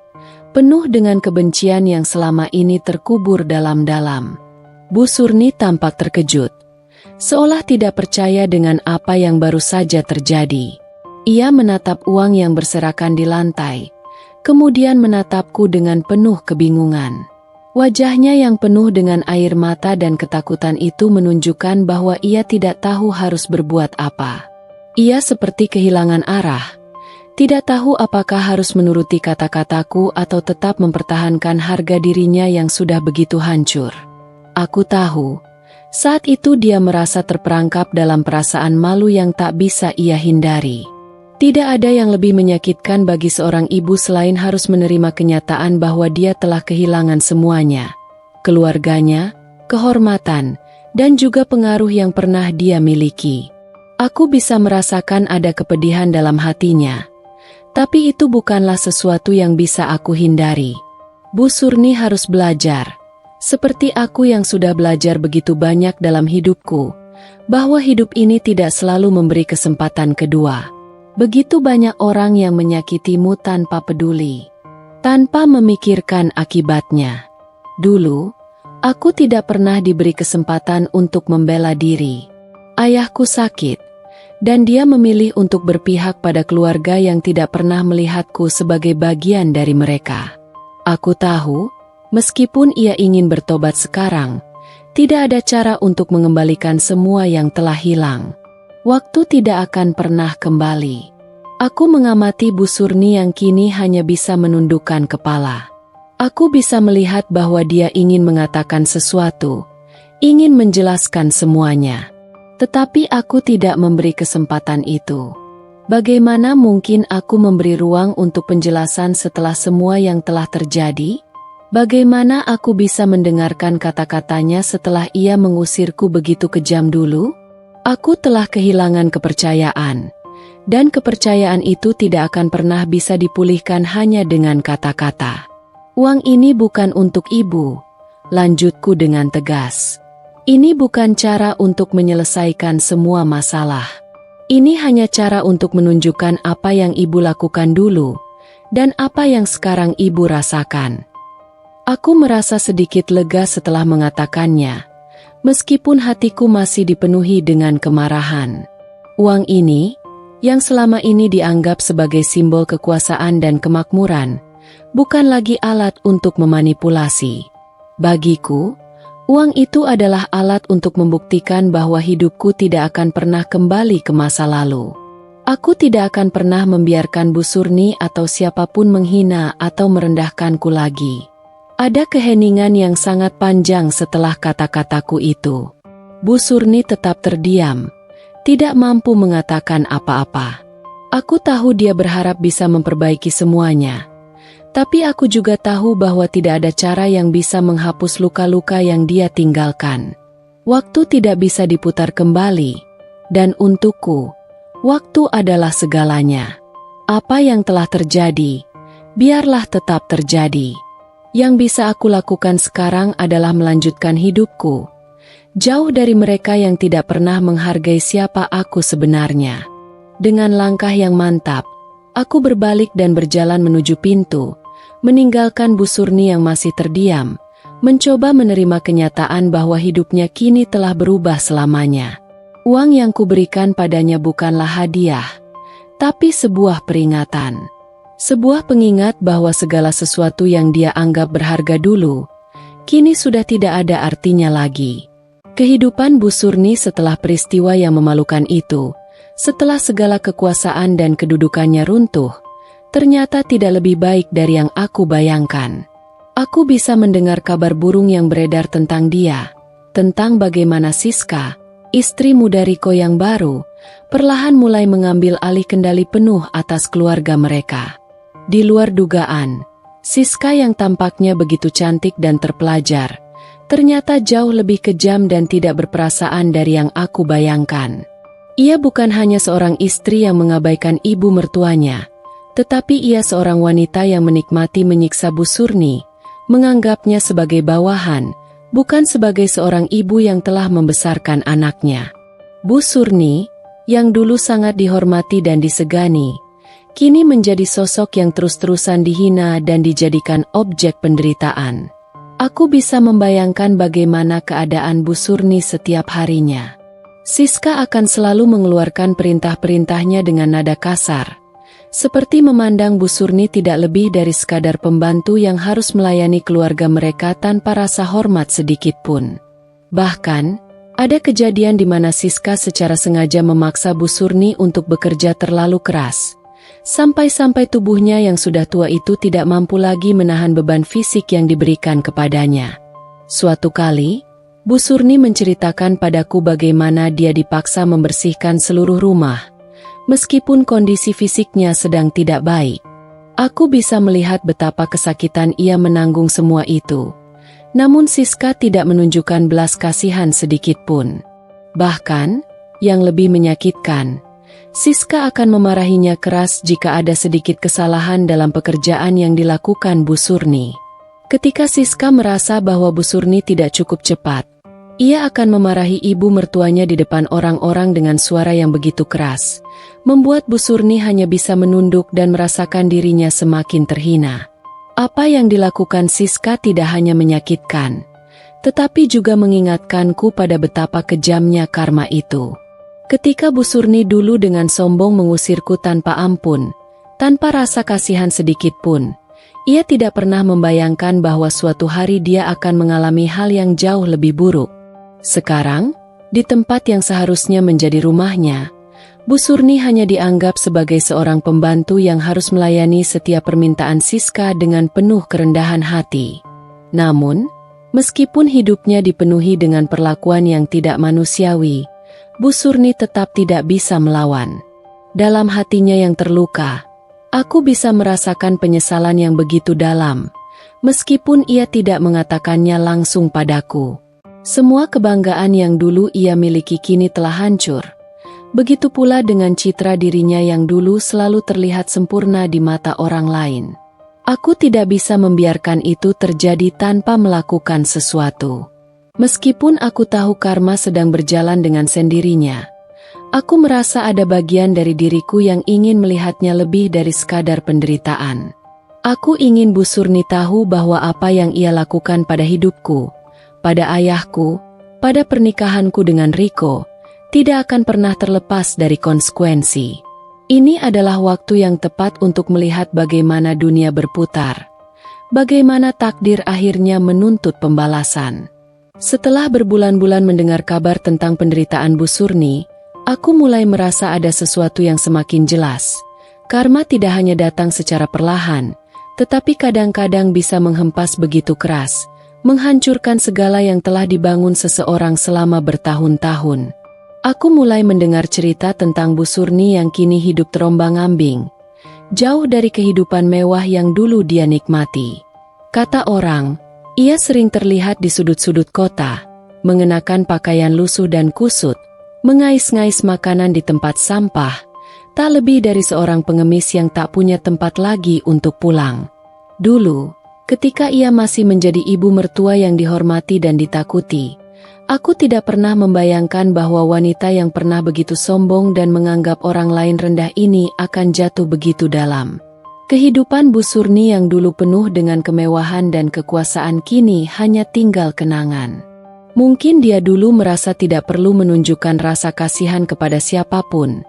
penuh dengan kebencian yang selama ini terkubur dalam-dalam. Bu Surni tampak terkejut, seolah tidak percaya dengan apa yang baru saja terjadi. Ia menatap uang yang berserakan di lantai, kemudian menatapku dengan penuh kebingungan. Wajahnya yang penuh dengan air mata dan ketakutan itu menunjukkan bahwa ia tidak tahu harus berbuat apa. Ia seperti kehilangan arah. Tidak tahu apakah harus menuruti kata-kataku atau tetap mempertahankan harga dirinya yang sudah begitu hancur. Aku tahu, saat itu dia merasa terperangkap dalam perasaan malu yang tak bisa ia hindari. Tidak ada yang lebih menyakitkan bagi seorang ibu selain harus menerima kenyataan bahwa dia telah kehilangan semuanya. Keluarganya, kehormatan, dan juga pengaruh yang pernah dia miliki. Aku bisa merasakan ada kepedihan dalam hatinya. Tapi itu bukanlah sesuatu yang bisa aku hindari. Bu Surni harus belajar, seperti aku yang sudah belajar begitu banyak dalam hidupku, bahwa hidup ini tidak selalu memberi kesempatan kedua. Begitu banyak orang yang menyakitimu tanpa peduli, tanpa memikirkan akibatnya. Dulu, aku tidak pernah diberi kesempatan untuk membela diri. Ayahku sakit, dan dia memilih untuk berpihak pada keluarga yang tidak pernah melihatku sebagai bagian dari mereka. Aku tahu, meskipun ia ingin bertobat sekarang, tidak ada cara untuk mengembalikan semua yang telah hilang. Waktu tidak akan pernah kembali. Aku mengamati Bu Surni yang kini hanya bisa menundukkan kepala. Aku bisa melihat bahwa dia ingin mengatakan sesuatu, ingin menjelaskan semuanya. Tetapi aku tidak memberi kesempatan itu. Bagaimana mungkin aku memberi ruang untuk penjelasan setelah semua yang telah terjadi? Bagaimana aku bisa mendengarkan kata-katanya setelah ia mengusirku begitu kejam dulu? Aku telah kehilangan kepercayaan. Dan kepercayaan itu tidak akan pernah bisa dipulihkan hanya dengan kata-kata. Uang ini bukan untuk ibu, lanjutku dengan tegas. Ini bukan cara untuk menyelesaikan semua masalah. Ini hanya cara untuk menunjukkan apa yang ibu lakukan dulu, Dan apa yang sekarang ibu rasakan? Aku merasa sedikit lega setelah mengatakannya, meskipun hatiku masih dipenuhi dengan kemarahan. Uang ini, yang selama ini dianggap sebagai simbol kekuasaan dan kemakmuran, bukan lagi alat untuk memanipulasi. Bagiku, uang itu adalah alat untuk membuktikan bahwa hidupku tidak akan pernah kembali ke masa lalu. Aku tidak akan pernah membiarkan Bu Surni atau siapapun menghina atau merendahkanku lagi. Ada keheningan yang sangat panjang setelah kata-kataku itu. Bu Surni tetap terdiam, tidak mampu mengatakan apa-apa. Aku tahu dia berharap bisa memperbaiki semuanya. Tapi aku juga tahu bahwa tidak ada cara yang bisa menghapus luka-luka yang dia tinggalkan. Waktu tidak bisa diputar kembali, dan untukku, waktu adalah segalanya. Apa yang telah terjadi, biarlah tetap terjadi. Yang bisa aku lakukan sekarang adalah melanjutkan hidupku, jauh dari mereka yang tidak pernah menghargai siapa aku sebenarnya. Dengan langkah yang mantap, aku berbalik dan berjalan menuju pintu, meninggalkan Bu Surni yang masih terdiam, mencoba menerima kenyataan bahwa hidupnya kini telah berubah selamanya. Uang yang kuberikan padanya bukanlah hadiah, tapi sebuah peringatan. Sebuah pengingat bahwa segala sesuatu yang dia anggap berharga dulu, kini sudah tidak ada artinya lagi. Kehidupan Bu Surni setelah peristiwa yang memalukan itu, setelah segala kekuasaan dan kedudukannya runtuh, ternyata tidak lebih baik dari yang aku bayangkan. Aku bisa mendengar kabar burung yang beredar tentang dia, tentang bagaimana Siska, istri muda Riko yang baru, perlahan mulai mengambil alih kendali penuh atas keluarga mereka. Di luar dugaan, Siska yang tampaknya begitu cantik dan terpelajar, ternyata jauh lebih kejam dan tidak berperasaan dari yang aku bayangkan. Ia bukan hanya seorang istri yang mengabaikan ibu mertuanya, tetapi ia seorang wanita yang menikmati menyiksa Bu Surni, menganggapnya sebagai bawahan, bukan sebagai seorang ibu yang telah membesarkan anaknya. Bu Surni, yang dulu sangat dihormati dan disegani, kini menjadi sosok yang terus-terusan dihina dan dijadikan objek penderitaan. Aku bisa membayangkan bagaimana keadaan Bu Surni setiap harinya. Siska akan selalu mengeluarkan perintah-perintahnya dengan nada kasar, seperti memandang Bu Surni tidak lebih dari sekadar pembantu yang harus melayani keluarga mereka tanpa rasa hormat sedikit pun. Bahkan, ada kejadian di mana Siska secara sengaja memaksa Bu Surni untuk bekerja terlalu keras, sampai-sampai tubuhnya yang sudah tua itu tidak mampu lagi menahan beban fisik yang diberikan kepadanya. Suatu kali, Bu Surni menceritakan padaku bagaimana dia dipaksa membersihkan seluruh rumah, meskipun kondisi fisiknya sedang tidak baik. Aku bisa melihat betapa kesakitan ia menanggung semua itu. Namun Siska tidak menunjukkan belas kasihan sedikit pun. Bahkan, yang lebih menyakitkan, Siska akan memarahinya keras jika ada sedikit kesalahan dalam pekerjaan yang dilakukan Bu Surni. Ketika Siska merasa bahwa Bu Surni tidak cukup cepat, ia akan memarahi ibu mertuanya di depan orang-orang dengan suara yang begitu keras, membuat Bu Surni hanya bisa menunduk dan merasakan dirinya semakin terhina. Apa yang dilakukan Siska tidak hanya menyakitkan, tetapi juga mengingatkanku pada betapa kejamnya karma itu. Ketika Bu Surni dulu dengan sombong mengusirku tanpa ampun, tanpa rasa kasihan sedikit pun, ia tidak pernah membayangkan bahwa suatu hari dia akan mengalami hal yang jauh lebih buruk. Sekarang, di tempat yang seharusnya menjadi rumahnya, Bu Surni hanya dianggap sebagai seorang pembantu yang harus melayani setiap permintaan Siska dengan penuh kerendahan hati. Namun, meskipun hidupnya dipenuhi dengan perlakuan yang tidak manusiawi, Bu Surni tetap tidak bisa melawan. Dalam hatinya yang terluka, aku bisa merasakan penyesalan yang begitu dalam, meskipun ia tidak mengatakannya langsung padaku. Semua kebanggaan yang dulu ia miliki kini telah hancur. Begitu pula dengan citra dirinya yang dulu selalu terlihat sempurna di mata orang lain. Aku tidak bisa membiarkan itu terjadi tanpa melakukan sesuatu. Meskipun aku tahu karma sedang berjalan dengan sendirinya, aku merasa ada bagian dari diriku yang ingin melihatnya lebih dari sekadar penderitaan. Aku ingin Bu Surni tahu bahwa apa yang ia lakukan pada hidupku, pada ayahku, pada pernikahanku dengan Riko, tidak akan pernah terlepas dari konsekuensi. Ini adalah waktu yang tepat untuk melihat bagaimana dunia berputar, bagaimana takdir akhirnya menuntut pembalasan. Setelah berbulan-bulan mendengar kabar tentang penderitaan Bu Surni, aku mulai merasa ada sesuatu yang semakin jelas. Karma tidak hanya datang secara perlahan, tetapi kadang-kadang bisa menghempas begitu keras, menghancurkan segala yang telah dibangun seseorang selama bertahun-tahun. Aku mulai mendengar cerita tentang Bu Surni yang kini hidup terombang-ambing, jauh dari kehidupan mewah yang dulu dia nikmati. Kata orang, ia sering terlihat di sudut-sudut kota, mengenakan pakaian lusuh dan kusut, mengais-ngais makanan di tempat sampah, tak lebih dari seorang pengemis yang tak punya tempat lagi untuk pulang. Dulu, ketika ia masih menjadi ibu mertua yang dihormati dan ditakuti, aku tidak pernah membayangkan bahwa wanita yang pernah begitu sombong dan menganggap orang lain rendah ini akan jatuh begitu dalam. Kehidupan Bu Surni yang dulu penuh dengan kemewahan dan kekuasaan kini hanya tinggal kenangan. Mungkin dia dulu merasa tidak perlu menunjukkan rasa kasihan kepada siapapun,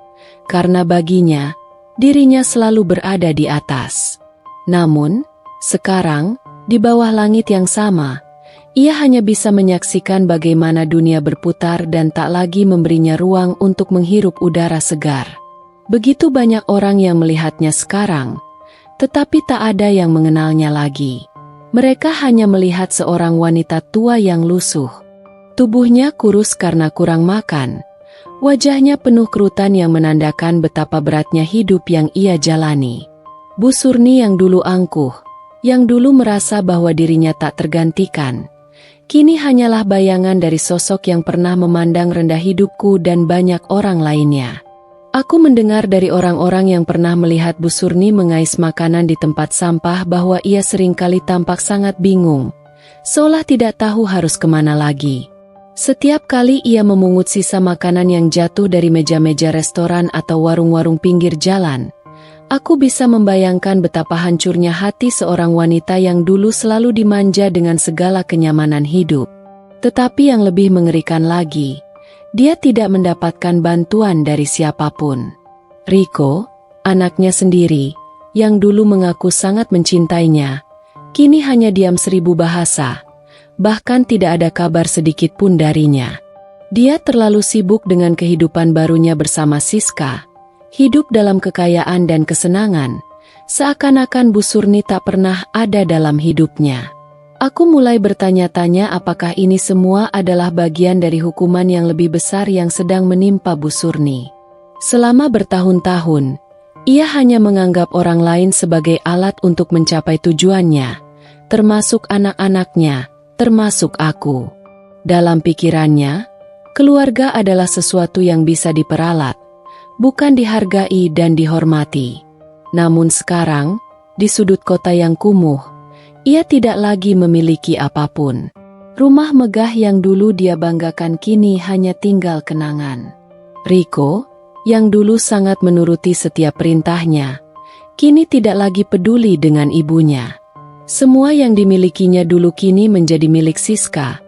karena baginya, dirinya selalu berada di atas. Namun, sekarang, di bawah langit yang sama, ia hanya bisa menyaksikan bagaimana dunia berputar dan tak lagi memberinya ruang untuk menghirup udara segar. Begitu banyak orang yang melihatnya sekarang, tetapi tak ada yang mengenalnya lagi. Mereka hanya melihat seorang wanita tua yang lusuh. Tubuhnya kurus karena kurang makan. Wajahnya penuh kerutan yang menandakan betapa beratnya hidup yang ia jalani. Bu Surni yang dulu angkuh, yang dulu merasa bahwa dirinya tak tergantikan, kini hanyalah bayangan dari sosok yang pernah memandang rendah hidupku dan banyak orang lainnya. Aku mendengar dari orang-orang yang pernah melihat Bu Surni mengais makanan di tempat sampah bahwa ia seringkali tampak sangat bingung, seolah tidak tahu harus kemana lagi. Setiap kali ia memungut sisa makanan yang jatuh dari meja-meja restoran atau warung-warung pinggir jalan, aku bisa membayangkan betapa hancurnya hati seorang wanita yang dulu selalu dimanja dengan segala kenyamanan hidup. Tetapi yang lebih mengerikan lagi, dia tidak mendapatkan bantuan dari siapapun. Riko, anaknya sendiri, yang dulu mengaku sangat mencintainya, kini hanya diam seribu bahasa. Bahkan tidak ada kabar sedikit pun darinya. Dia terlalu sibuk dengan kehidupan barunya bersama Siska, hidup dalam kekayaan dan kesenangan, seakan-akan Bu Surni tak pernah ada dalam hidupnya. Aku mulai bertanya-tanya apakah ini semua adalah bagian dari hukuman yang lebih besar yang sedang menimpa Bu Surni. Selama bertahun-tahun, ia hanya menganggap orang lain sebagai alat untuk mencapai tujuannya, termasuk anak-anaknya, termasuk aku. Dalam pikirannya, keluarga adalah sesuatu yang bisa diperalat, bukan dihargai dan dihormati. Namun sekarang, di sudut kota yang kumuh, ia tidak lagi memiliki apapun. Rumah megah yang dulu dia banggakan kini hanya tinggal kenangan. Riko, yang dulu sangat menuruti setiap perintahnya, kini tidak lagi peduli dengan ibunya. Semua yang dimilikinya dulu kini menjadi milik Siska,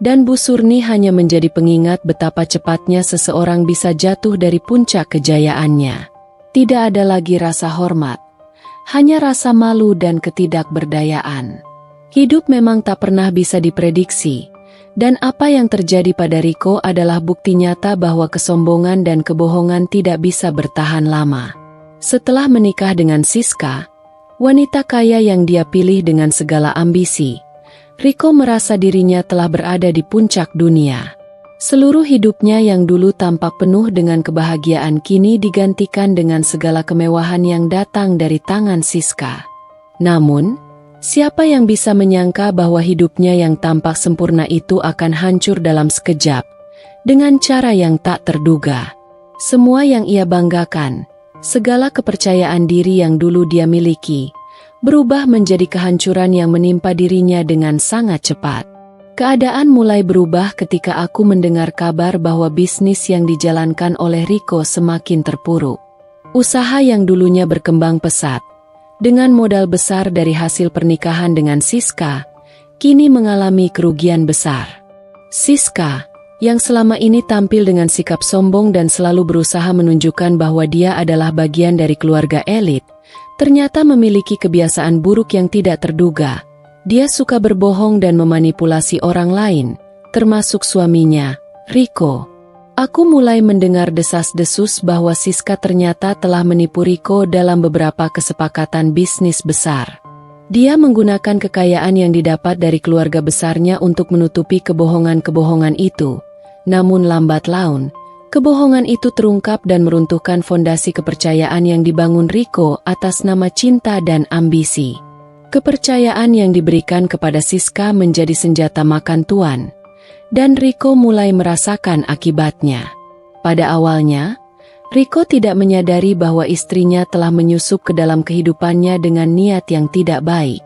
dan Bu Surni hanya menjadi pengingat betapa cepatnya seseorang bisa jatuh dari puncak kejayaannya. Tidak ada lagi rasa hormat, hanya rasa malu dan ketidakberdayaan. Hidup memang tak pernah bisa diprediksi, dan apa yang terjadi pada Riko adalah bukti nyata bahwa kesombongan dan kebohongan tidak bisa bertahan lama. Setelah menikah dengan Siska, wanita kaya yang dia pilih dengan segala ambisi, Riko merasa dirinya telah berada di puncak dunia. Seluruh hidupnya yang dulu tampak penuh dengan kebahagiaan kini digantikan dengan segala kemewahan yang datang dari tangan Siska. Namun, siapa yang bisa menyangka bahwa hidupnya yang tampak sempurna itu akan hancur dalam sekejap, dengan cara yang tak terduga. Semua yang ia banggakan, segala kepercayaan diri yang dulu dia miliki, berubah menjadi kehancuran yang menimpa dirinya dengan sangat cepat. Keadaan mulai berubah ketika aku mendengar kabar bahwa bisnis yang dijalankan oleh Riko semakin terpuruk. Usaha yang dulunya berkembang pesat, Dengan modal besar dari hasil pernikahan dengan Siska, kini mengalami kerugian besar. Siska, yang selama ini tampil dengan sikap sombong dan selalu berusaha menunjukkan bahwa dia adalah bagian dari keluarga elit, ternyata memiliki kebiasaan buruk yang tidak terduga. Dia suka berbohong dan memanipulasi orang lain, termasuk suaminya, Riko. Aku mulai mendengar desas-desus bahwa Siska ternyata telah menipu Riko dalam beberapa kesepakatan bisnis besar. Dia menggunakan kekayaan yang didapat dari keluarga besarnya untuk menutupi kebohongan-kebohongan itu. Namun lambat laun, kebohongan itu terungkap dan meruntuhkan fondasi kepercayaan yang dibangun Riko atas nama cinta dan ambisi. Kepercayaan yang diberikan kepada Siska menjadi senjata makan tuan. Dan Riko mulai merasakan akibatnya. Pada awalnya, Riko tidak menyadari bahwa istrinya telah menyusup ke dalam kehidupannya dengan niat yang tidak baik.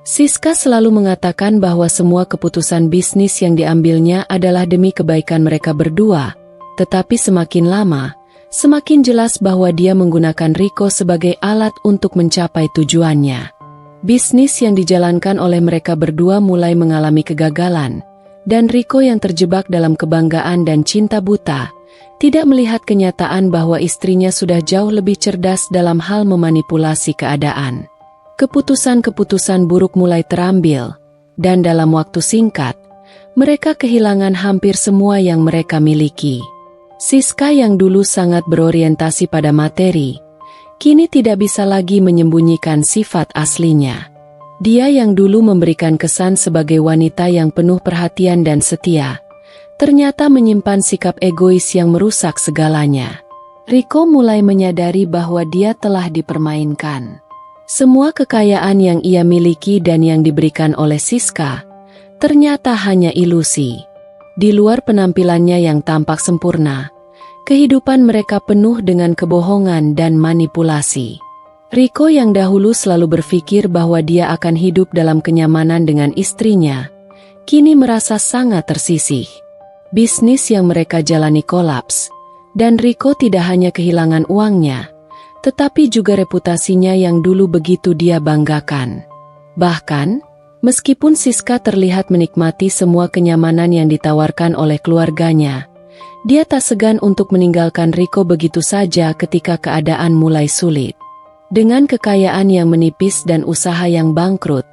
Siska selalu mengatakan bahwa semua keputusan bisnis yang diambilnya adalah demi kebaikan mereka berdua, tetapi semakin lama, semakin jelas bahwa dia menggunakan Riko sebagai alat untuk mencapai tujuannya. Bisnis yang dijalankan oleh mereka berdua mulai mengalami kegagalan, dan Riko yang terjebak dalam kebanggaan dan cinta buta, tidak melihat kenyataan bahwa istrinya sudah jauh lebih cerdas dalam hal memanipulasi keadaan. Keputusan-keputusan buruk mulai terambil, dan dalam waktu singkat, mereka kehilangan hampir semua yang mereka miliki. Siska yang dulu sangat berorientasi pada materi, kini tidak bisa lagi menyembunyikan sifat aslinya. Dia yang dulu memberikan kesan sebagai wanita yang penuh perhatian dan setia, ternyata menyimpan sikap egois yang merusak segalanya. Riko mulai menyadari bahwa dia telah dipermainkan. Semua kekayaan yang ia miliki dan yang diberikan oleh Siska, ternyata hanya ilusi. Di luar penampilannya yang tampak sempurna, kehidupan mereka penuh dengan kebohongan dan manipulasi. Riko yang dahulu selalu berpikir bahwa dia akan hidup dalam kenyamanan dengan istrinya, kini merasa sangat tersisih. Bisnis yang mereka jalani kolaps, dan Riko tidak hanya kehilangan uangnya, tetapi juga reputasinya yang dulu begitu dia banggakan. Bahkan, meskipun Siska terlihat menikmati semua kenyamanan yang ditawarkan oleh keluarganya, dia tak segan untuk meninggalkan Riko begitu saja ketika keadaan mulai sulit. Dengan kekayaan yang menipis dan usaha yang bangkrut,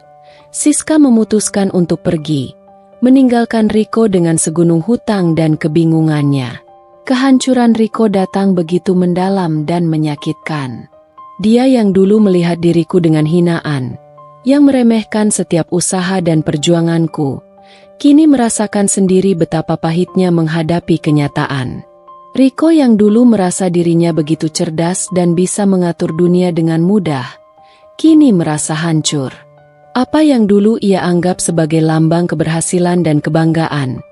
Siska memutuskan untuk pergi, meninggalkan Riko dengan segunung hutang dan kebingungannya. Kehancuran Riko datang begitu mendalam dan menyakitkan. Dia yang dulu melihat diriku dengan hinaan, yang meremehkan setiap usaha dan perjuanganku, kini merasakan sendiri betapa pahitnya menghadapi kenyataan. Riko yang dulu merasa dirinya begitu cerdas dan bisa mengatur dunia dengan mudah, kini merasa hancur. Apa yang dulu ia anggap sebagai lambang keberhasilan dan kebanggaan,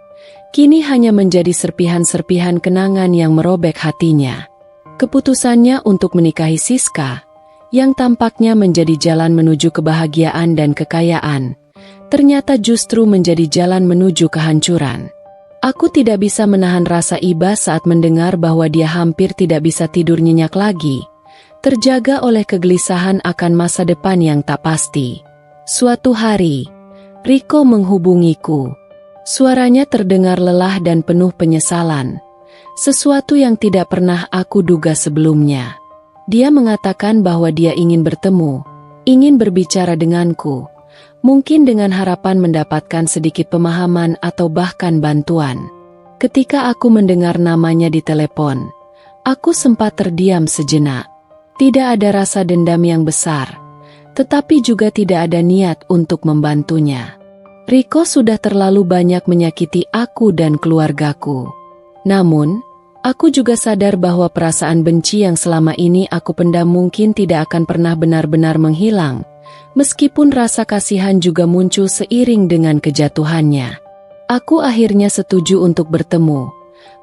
kini hanya menjadi serpihan-serpihan kenangan yang merobek hatinya. Keputusannya untuk menikahi Siska, yang tampaknya menjadi jalan menuju kebahagiaan dan kekayaan, ternyata justru menjadi jalan menuju kehancuran. Aku tidak bisa menahan rasa iba saat mendengar bahwa dia hampir tidak bisa tidur nyenyak lagi, terjaga oleh kegelisahan akan masa depan yang tak pasti. Suatu hari, Riko menghubungiku. Suaranya terdengar lelah dan penuh penyesalan, sesuatu yang tidak pernah aku duga sebelumnya. Dia mengatakan bahwa dia ingin bertemu, ingin berbicara denganku, mungkin dengan harapan mendapatkan sedikit pemahaman atau bahkan bantuan. Ketika aku mendengar namanya di telepon, aku sempat terdiam sejenak. Tidak ada rasa dendam yang besar, tetapi juga tidak ada niat untuk membantunya. Riko sudah terlalu banyak menyakiti aku dan keluargaku. Namun, aku juga sadar bahwa perasaan benci yang selama ini aku pendam mungkin tidak akan pernah benar-benar menghilang, meskipun rasa kasihan juga muncul seiring dengan kejatuhannya. Aku akhirnya setuju untuk bertemu,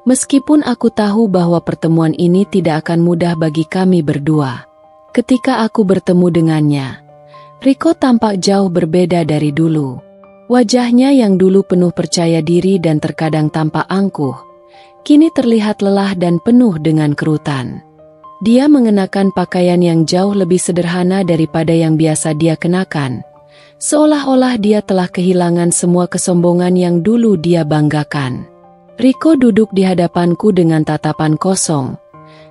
meskipun aku tahu bahwa pertemuan ini tidak akan mudah bagi kami berdua. Ketika aku bertemu dengannya, Riko tampak jauh berbeda dari dulu. Wajahnya yang dulu penuh percaya diri dan terkadang tampak angkuh, kini terlihat lelah dan penuh dengan kerutan. Dia mengenakan pakaian yang jauh lebih sederhana daripada yang biasa dia kenakan, seolah-olah dia telah kehilangan semua kesombongan yang dulu dia banggakan. Riko duduk di hadapanku dengan tatapan kosong,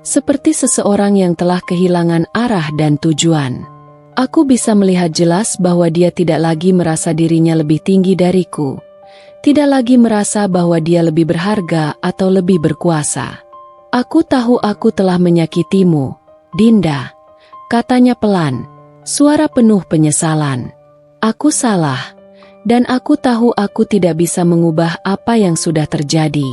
seperti seseorang yang telah kehilangan arah dan tujuan. Aku bisa melihat jelas bahwa dia tidak lagi merasa dirinya lebih tinggi dariku, tidak lagi merasa bahwa dia lebih berharga atau lebih berkuasa. Aku tahu aku telah menyakitimu, Dinda, katanya pelan, suara penuh penyesalan. Aku salah, dan aku tahu aku tidak bisa mengubah apa yang sudah terjadi.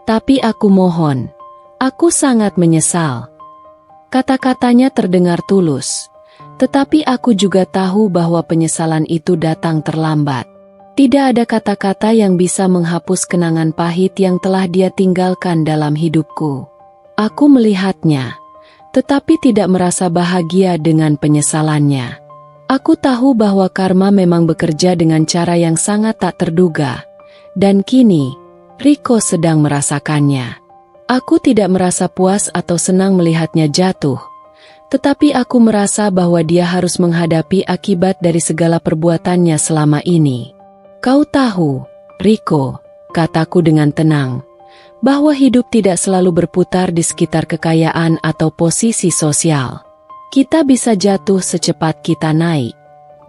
Tapi aku mohon, aku sangat menyesal. Kata-katanya terdengar tulus, tetapi aku juga tahu bahwa penyesalan itu datang terlambat. Tidak ada kata-kata yang bisa menghapus kenangan pahit yang telah dia tinggalkan dalam hidupku. Aku melihatnya, tetapi tidak merasa bahagia dengan penyesalannya. Aku tahu bahwa karma memang bekerja dengan cara yang sangat tak terduga, dan kini, Riko sedang merasakannya. Aku tidak merasa puas atau senang melihatnya jatuh, tetapi aku merasa bahwa dia harus menghadapi akibat dari segala perbuatannya selama ini. Kau tahu, Riko, kataku dengan tenang, bahwa hidup tidak selalu berputar di sekitar kekayaan atau posisi sosial. Kita bisa jatuh secepat kita naik,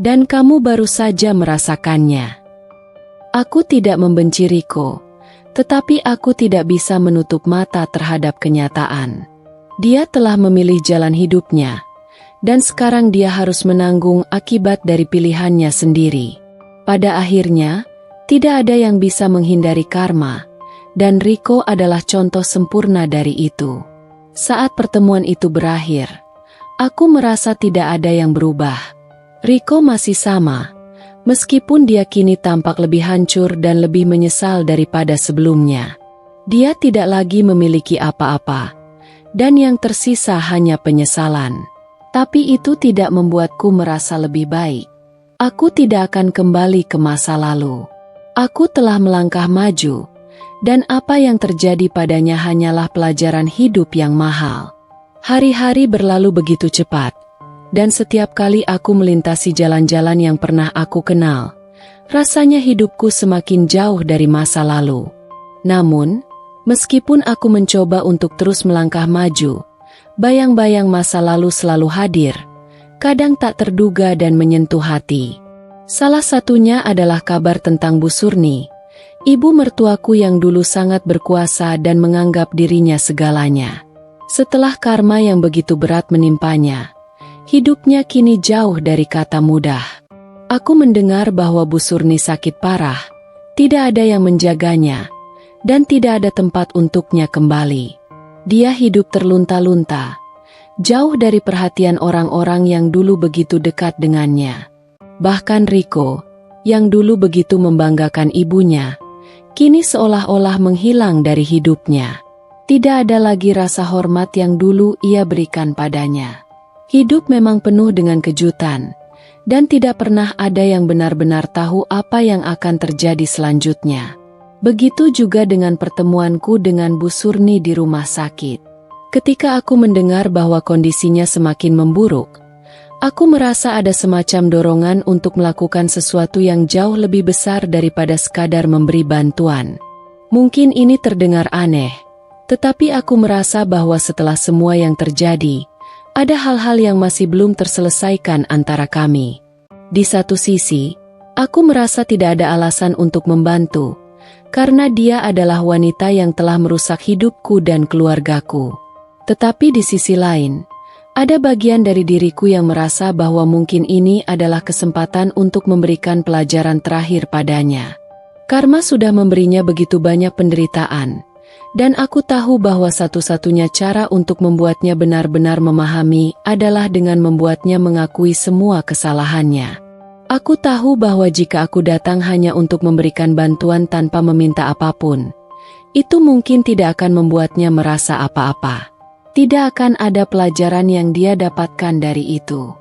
dan kamu baru saja merasakannya. Aku tidak membenci Riko, tetapi aku tidak bisa menutup mata terhadap kenyataan. Dia telah memilih jalan hidupnya, dan sekarang dia harus menanggung akibat dari pilihannya sendiri. Pada akhirnya, tidak ada yang bisa menghindari karma, dan Riko adalah contoh sempurna dari itu. Saat pertemuan itu berakhir, aku merasa tidak ada yang berubah. Riko masih sama, meskipun dia kini tampak lebih hancur dan lebih menyesal daripada sebelumnya. Dia tidak lagi memiliki apa-apa, dan yang tersisa hanya penyesalan. Tapi itu tidak membuatku merasa lebih baik. Aku tidak akan kembali ke masa lalu. Aku telah melangkah maju, dan apa yang terjadi padanya hanyalah pelajaran hidup yang mahal. Hari-hari berlalu begitu cepat, dan setiap kali aku melintasi jalan-jalan yang pernah aku kenal, rasanya hidupku semakin jauh dari masa lalu. Namun, meskipun aku mencoba untuk terus melangkah maju, bayang-bayang masa lalu selalu hadir, kadang tak terduga dan menyentuh hati. Salah satunya adalah kabar tentang Bu Surni, ibu mertuaku yang dulu sangat berkuasa dan menganggap dirinya segalanya. Setelah karma yang begitu berat menimpanya, hidupnya kini jauh dari kata mudah. Aku mendengar bahwa Bu Surni sakit parah, tidak ada yang menjaganya, dan tidak ada tempat untuknya kembali. Dia hidup terlunta-lunta, jauh dari perhatian orang-orang yang dulu begitu dekat dengannya. Bahkan Riko, yang dulu begitu membanggakan ibunya, kini seolah-olah menghilang dari hidupnya. Tidak ada lagi rasa hormat yang dulu ia berikan padanya. Hidup memang penuh dengan kejutan, dan tidak pernah ada yang benar-benar tahu apa yang akan terjadi selanjutnya. Begitu juga dengan pertemuanku dengan Bu Surni di rumah sakit. Ketika aku mendengar bahwa kondisinya semakin memburuk, aku merasa ada semacam dorongan untuk melakukan sesuatu yang jauh lebih besar daripada sekadar memberi bantuan. Mungkin ini terdengar aneh, tetapi aku merasa bahwa setelah semua yang terjadi, ada hal-hal yang masih belum terselesaikan antara kami. Di satu sisi, aku merasa tidak ada alasan untuk membantu, karena dia adalah wanita yang telah merusak hidupku dan keluargaku. Tetapi di sisi lain, ada bagian dari diriku yang merasa bahwa mungkin ini adalah kesempatan untuk memberikan pelajaran terakhir padanya. Karma sudah memberinya begitu banyak penderitaan, dan aku tahu bahwa satu-satunya cara untuk membuatnya benar-benar memahami adalah dengan membuatnya mengakui semua kesalahannya. Aku tahu bahwa jika aku datang hanya untuk memberikan bantuan tanpa meminta apapun, itu mungkin tidak akan membuatnya merasa apa-apa. Tidak akan ada pelajaran yang dia dapatkan dari itu.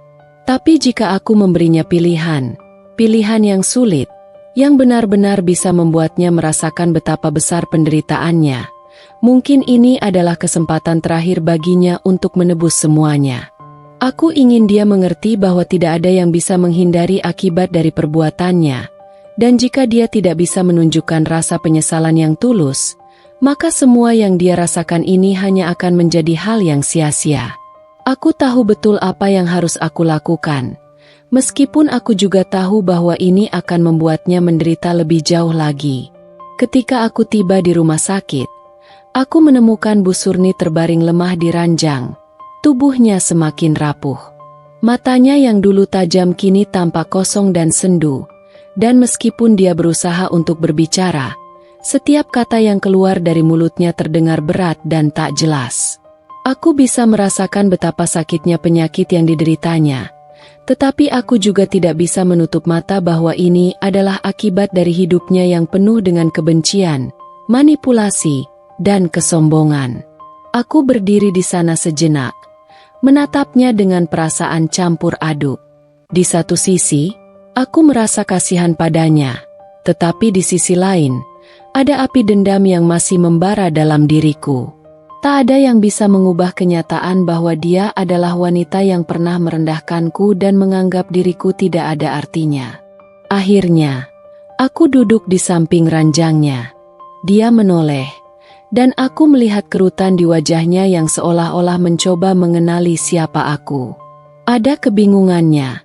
Tapi jika aku memberinya pilihan yang sulit, yang benar-benar bisa membuatnya merasakan betapa besar penderitaannya, Mungkin ini adalah kesempatan terakhir baginya untuk menebus semuanya. Aku ingin dia mengerti bahwa tidak ada yang bisa menghindari akibat dari perbuatannya, dan jika dia tidak bisa menunjukkan rasa penyesalan yang tulus, maka semua yang dia rasakan ini hanya akan menjadi hal yang sia-sia. Aku tahu betul apa yang harus aku lakukan, meskipun aku juga tahu bahwa ini akan membuatnya menderita lebih jauh lagi. Ketika aku tiba di rumah sakit, aku menemukan Bu Surni terbaring lemah di ranjang. Tubuhnya semakin rapuh. Matanya yang dulu tajam kini tampak kosong dan sendu, dan meskipun dia berusaha untuk berbicara, setiap kata yang keluar dari mulutnya terdengar berat dan tak jelas. Aku bisa merasakan betapa sakitnya penyakit yang dideritanya, tetapi aku juga tidak bisa menutup mata bahwa ini adalah akibat dari hidupnya yang penuh dengan kebencian, manipulasi, dan kesombongan. Aku berdiri di sana sejenak, menatapnya dengan perasaan campur aduk. Di satu sisi, aku merasa kasihan padanya, tetapi di sisi lain, ada api dendam yang masih membara dalam diriku. Tak ada yang bisa mengubah kenyataan bahwa dia adalah wanita yang pernah merendahkanku dan menganggap diriku tidak ada artinya. Akhirnya, aku duduk di samping ranjangnya. Dia menoleh, dan aku melihat kerutan di wajahnya yang seolah-olah mencoba mengenali siapa aku. Ada kebingungannya,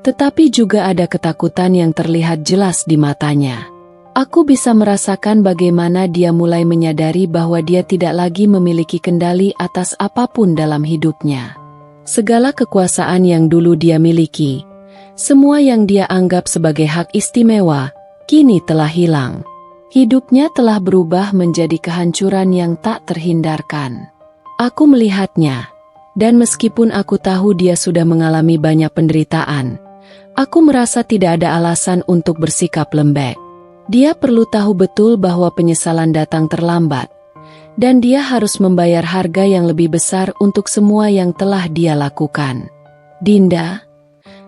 tetapi juga ada ketakutan yang terlihat jelas di matanya. Aku bisa merasakan bagaimana dia mulai menyadari bahwa dia tidak lagi memiliki kendali atas apapun dalam hidupnya. Segala kekuasaan yang dulu dia miliki, semua yang dia anggap sebagai hak istimewa, kini telah hilang. Hidupnya telah berubah menjadi kehancuran yang tak terhindarkan. Aku melihatnya, dan meskipun aku tahu dia sudah mengalami banyak penderitaan, aku merasa tidak ada alasan untuk bersikap lembek. Dia perlu tahu betul bahwa penyesalan datang terlambat, dan dia harus membayar harga yang lebih besar untuk semua yang telah dia lakukan. Dinda,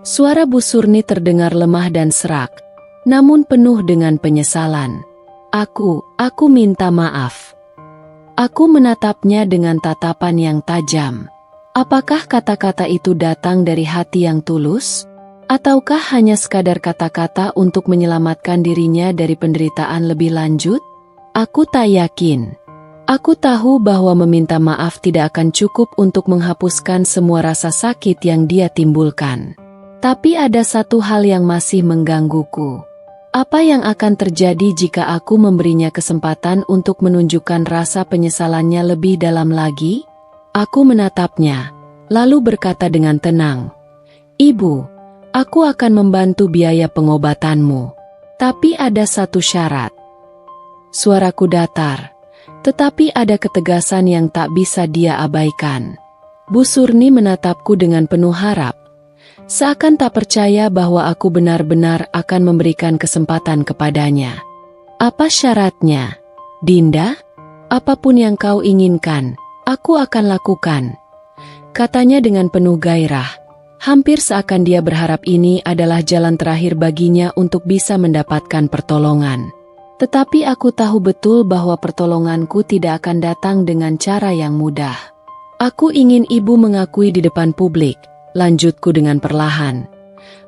suara Bu Surni terdengar lemah dan serak, namun penuh dengan penyesalan. Aku minta maaf. Aku menatapnya dengan tatapan yang tajam. Apakah kata-kata itu datang dari hati yang tulus? Ataukah hanya sekadar kata-kata untuk menyelamatkan dirinya dari penderitaan lebih lanjut? Aku tak yakin. Aku tahu bahwa meminta maaf tidak akan cukup untuk menghapuskan semua rasa sakit yang dia timbulkan. Tapi ada satu hal yang masih menggangguku. Apa yang akan terjadi jika aku memberinya kesempatan untuk menunjukkan rasa penyesalannya lebih dalam lagi? Aku menatapnya, lalu berkata dengan tenang, "Ibu, aku akan membantu biaya pengobatanmu. Tapi ada satu syarat." Suaraku datar, tetapi ada ketegasan yang tak bisa dia abaikan. Bu Surni menatapku dengan penuh harap, seakan tak percaya bahwa aku benar-benar akan memberikan kesempatan kepadanya. "Apa syaratnya, Dinda?" "Apapun yang kau inginkan, aku akan lakukan," katanya dengan penuh gairah. Hampir seakan dia berharap ini adalah jalan terakhir baginya untuk bisa mendapatkan pertolongan. Tetapi aku tahu betul bahwa pertolonganku tidak akan datang dengan cara yang mudah. "Aku ingin ibu mengakui di depan publik," lanjutku dengan perlahan,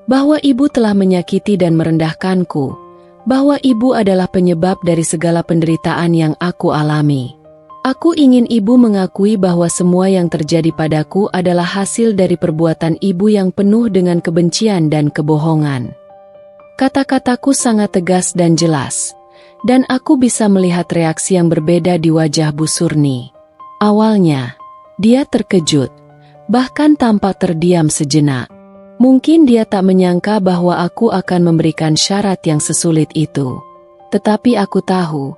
"bahwa ibu telah menyakiti dan merendahkanku, bahwa ibu adalah penyebab dari segala penderitaan yang aku alami. Aku ingin ibu mengakui bahwa semua yang terjadi padaku adalah hasil dari perbuatan ibu yang penuh dengan kebencian dan kebohongan." Kata-kataku sangat tegas dan jelas, dan aku bisa melihat reaksi yang berbeda di wajah Bu Surni. Awalnya, dia terkejut, bahkan tampak terdiam sejenak. Mungkin dia tak menyangka bahwa aku akan memberikan syarat yang sesulit itu. Tetapi aku tahu,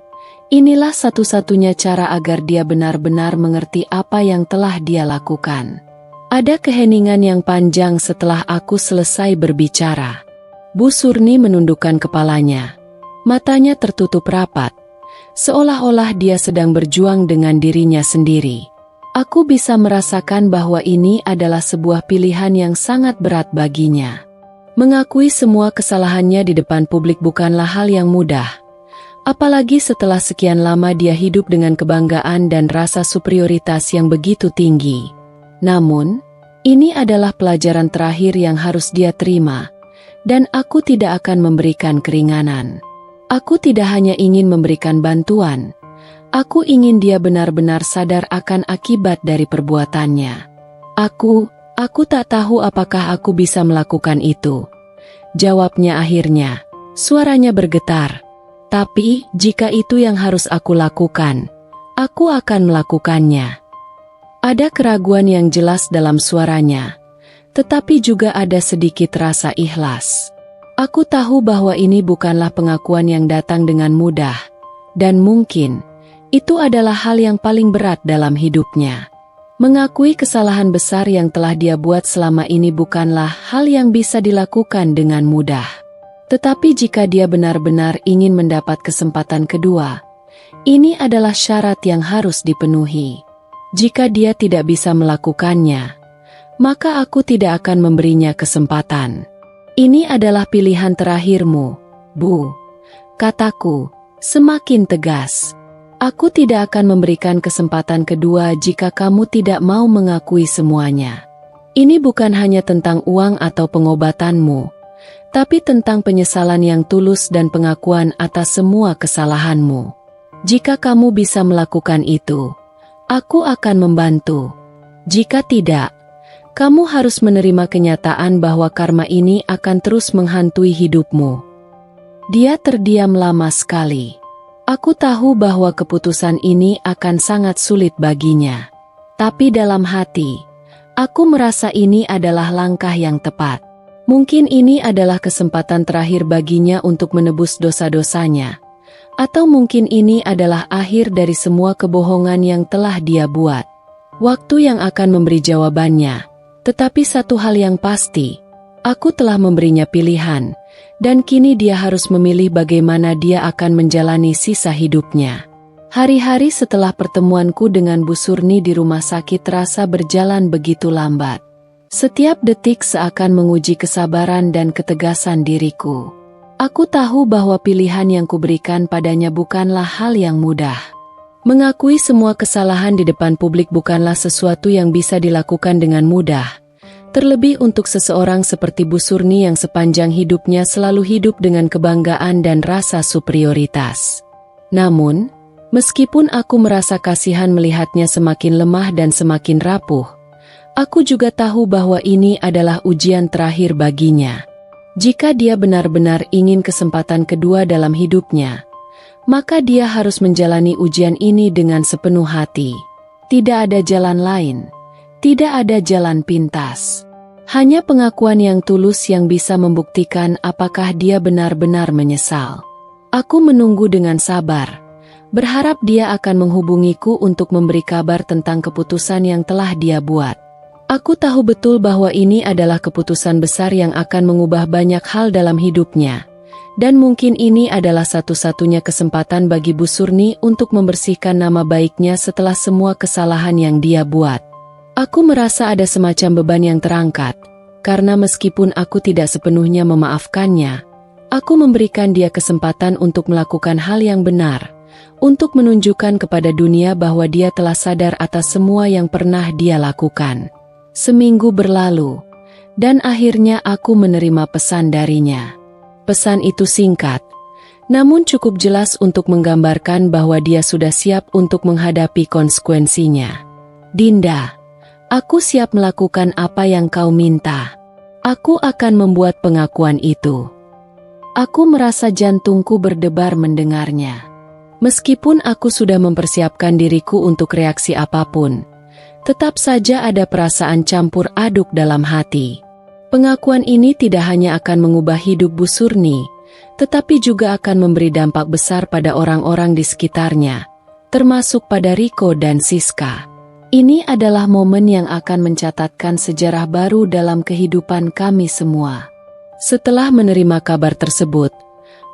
inilah satu-satunya cara agar dia benar-benar mengerti apa yang telah dia lakukan. Ada keheningan yang panjang setelah aku selesai berbicara. Bu Surni menundukkan kepalanya. Matanya tertutup rapat, seolah-olah dia sedang berjuang dengan dirinya sendiri. Aku bisa merasakan bahwa ini adalah sebuah pilihan yang sangat berat baginya. Mengakui semua kesalahannya di depan publik bukanlah hal yang mudah, Apalagi setelah sekian lama dia hidup dengan kebanggaan dan rasa superioritas yang begitu tinggi. Namun, ini adalah pelajaran terakhir yang harus dia terima, dan aku tidak akan memberikan keringanan. Aku tidak hanya ingin memberikan bantuan, aku ingin dia benar-benar sadar akan akibat dari perbuatannya. Aku tak tahu apakah aku bisa melakukan itu. Jawabnya akhirnya, suaranya bergetar. Tapi, jika itu yang harus aku lakukan, aku akan melakukannya. Ada keraguan yang jelas dalam suaranya, tetapi juga ada sedikit rasa ikhlas. Aku tahu bahwa ini bukanlah pengakuan yang datang dengan mudah, dan mungkin itu adalah hal yang paling berat dalam hidupnya. Mengakui kesalahan besar yang telah dia buat selama ini bukanlah hal yang bisa dilakukan dengan mudah. Tetapi jika dia benar-benar ingin mendapat kesempatan kedua, ini adalah syarat yang harus dipenuhi. Jika dia tidak bisa melakukannya, maka aku tidak akan memberinya kesempatan. Ini adalah pilihan terakhirmu, Bu. Kataku, semakin tegas. Aku tidak akan memberikan kesempatan kedua jika kamu tidak mau mengakui semuanya. Ini bukan hanya tentang uang atau pengobatanmu, tapi tentang penyesalan yang tulus dan pengakuan atas semua kesalahanmu. Jika kamu bisa melakukan itu, aku akan membantu. Jika tidak, kamu harus menerima kenyataan bahwa karma ini akan terus menghantui hidupmu. Dia terdiam lama sekali. Aku tahu bahwa keputusan ini akan sangat sulit baginya. Tapi dalam hati, aku merasa ini adalah langkah yang tepat. Mungkin ini adalah kesempatan terakhir baginya untuk menebus dosa-dosanya. Atau mungkin ini adalah akhir dari semua kebohongan yang telah dia buat. Waktu yang akan memberi jawabannya. Tetapi satu hal yang pasti, aku telah memberinya pilihan, dan kini dia harus memilih bagaimana dia akan menjalani sisa hidupnya. Hari-hari setelah pertemuanku dengan Bu Surni di rumah sakit terasa berjalan begitu lambat. Setiap detik seakan menguji kesabaran dan ketegasan diriku. Aku tahu bahwa pilihan yang kuberikan padanya bukanlah hal yang mudah. Mengakui semua kesalahan di depan publik bukanlah sesuatu yang bisa dilakukan dengan mudah. Terlebih untuk seseorang seperti Bu Surni yang sepanjang hidupnya selalu hidup dengan kebanggaan dan rasa superioritas. Namun, meskipun aku merasa kasihan melihatnya semakin lemah dan semakin rapuh, aku juga tahu bahwa ini adalah ujian terakhir baginya. Jika dia benar-benar ingin kesempatan kedua dalam hidupnya, maka dia harus menjalani ujian ini dengan sepenuh hati. Tidak ada jalan lain, tidak ada jalan pintas. Hanya pengakuan yang tulus yang bisa membuktikan apakah dia benar-benar menyesal. Aku menunggu dengan sabar, berharap dia akan menghubungiku untuk memberi kabar tentang keputusan yang telah dia buat. Aku tahu betul bahwa ini adalah keputusan besar yang akan mengubah banyak hal dalam hidupnya. Dan mungkin ini adalah satu-satunya kesempatan bagi Bu Surni untuk membersihkan nama baiknya setelah semua kesalahan yang dia buat. Aku merasa ada semacam beban yang terangkat, karena meskipun aku tidak sepenuhnya memaafkannya, aku memberikan dia kesempatan untuk melakukan hal yang benar, untuk menunjukkan kepada dunia bahwa dia telah sadar atas semua yang pernah dia lakukan. Seminggu berlalu, dan akhirnya aku menerima pesan darinya. Pesan itu singkat, namun cukup jelas untuk menggambarkan bahwa dia sudah siap untuk menghadapi konsekuensinya. Dinda, aku siap melakukan apa yang kau minta. Aku akan membuat pengakuan itu. Aku merasa jantungku berdebar mendengarnya. Meskipun aku sudah mempersiapkan diriku untuk reaksi apapun, tetap saja ada perasaan campur aduk dalam hati. Pengakuan ini tidak hanya akan mengubah hidup Bu Surni, tetapi juga akan memberi dampak besar pada orang-orang di sekitarnya, termasuk pada Riko dan Siska. Ini adalah momen yang akan mencatatkan sejarah baru dalam kehidupan kami semua. Setelah menerima kabar tersebut,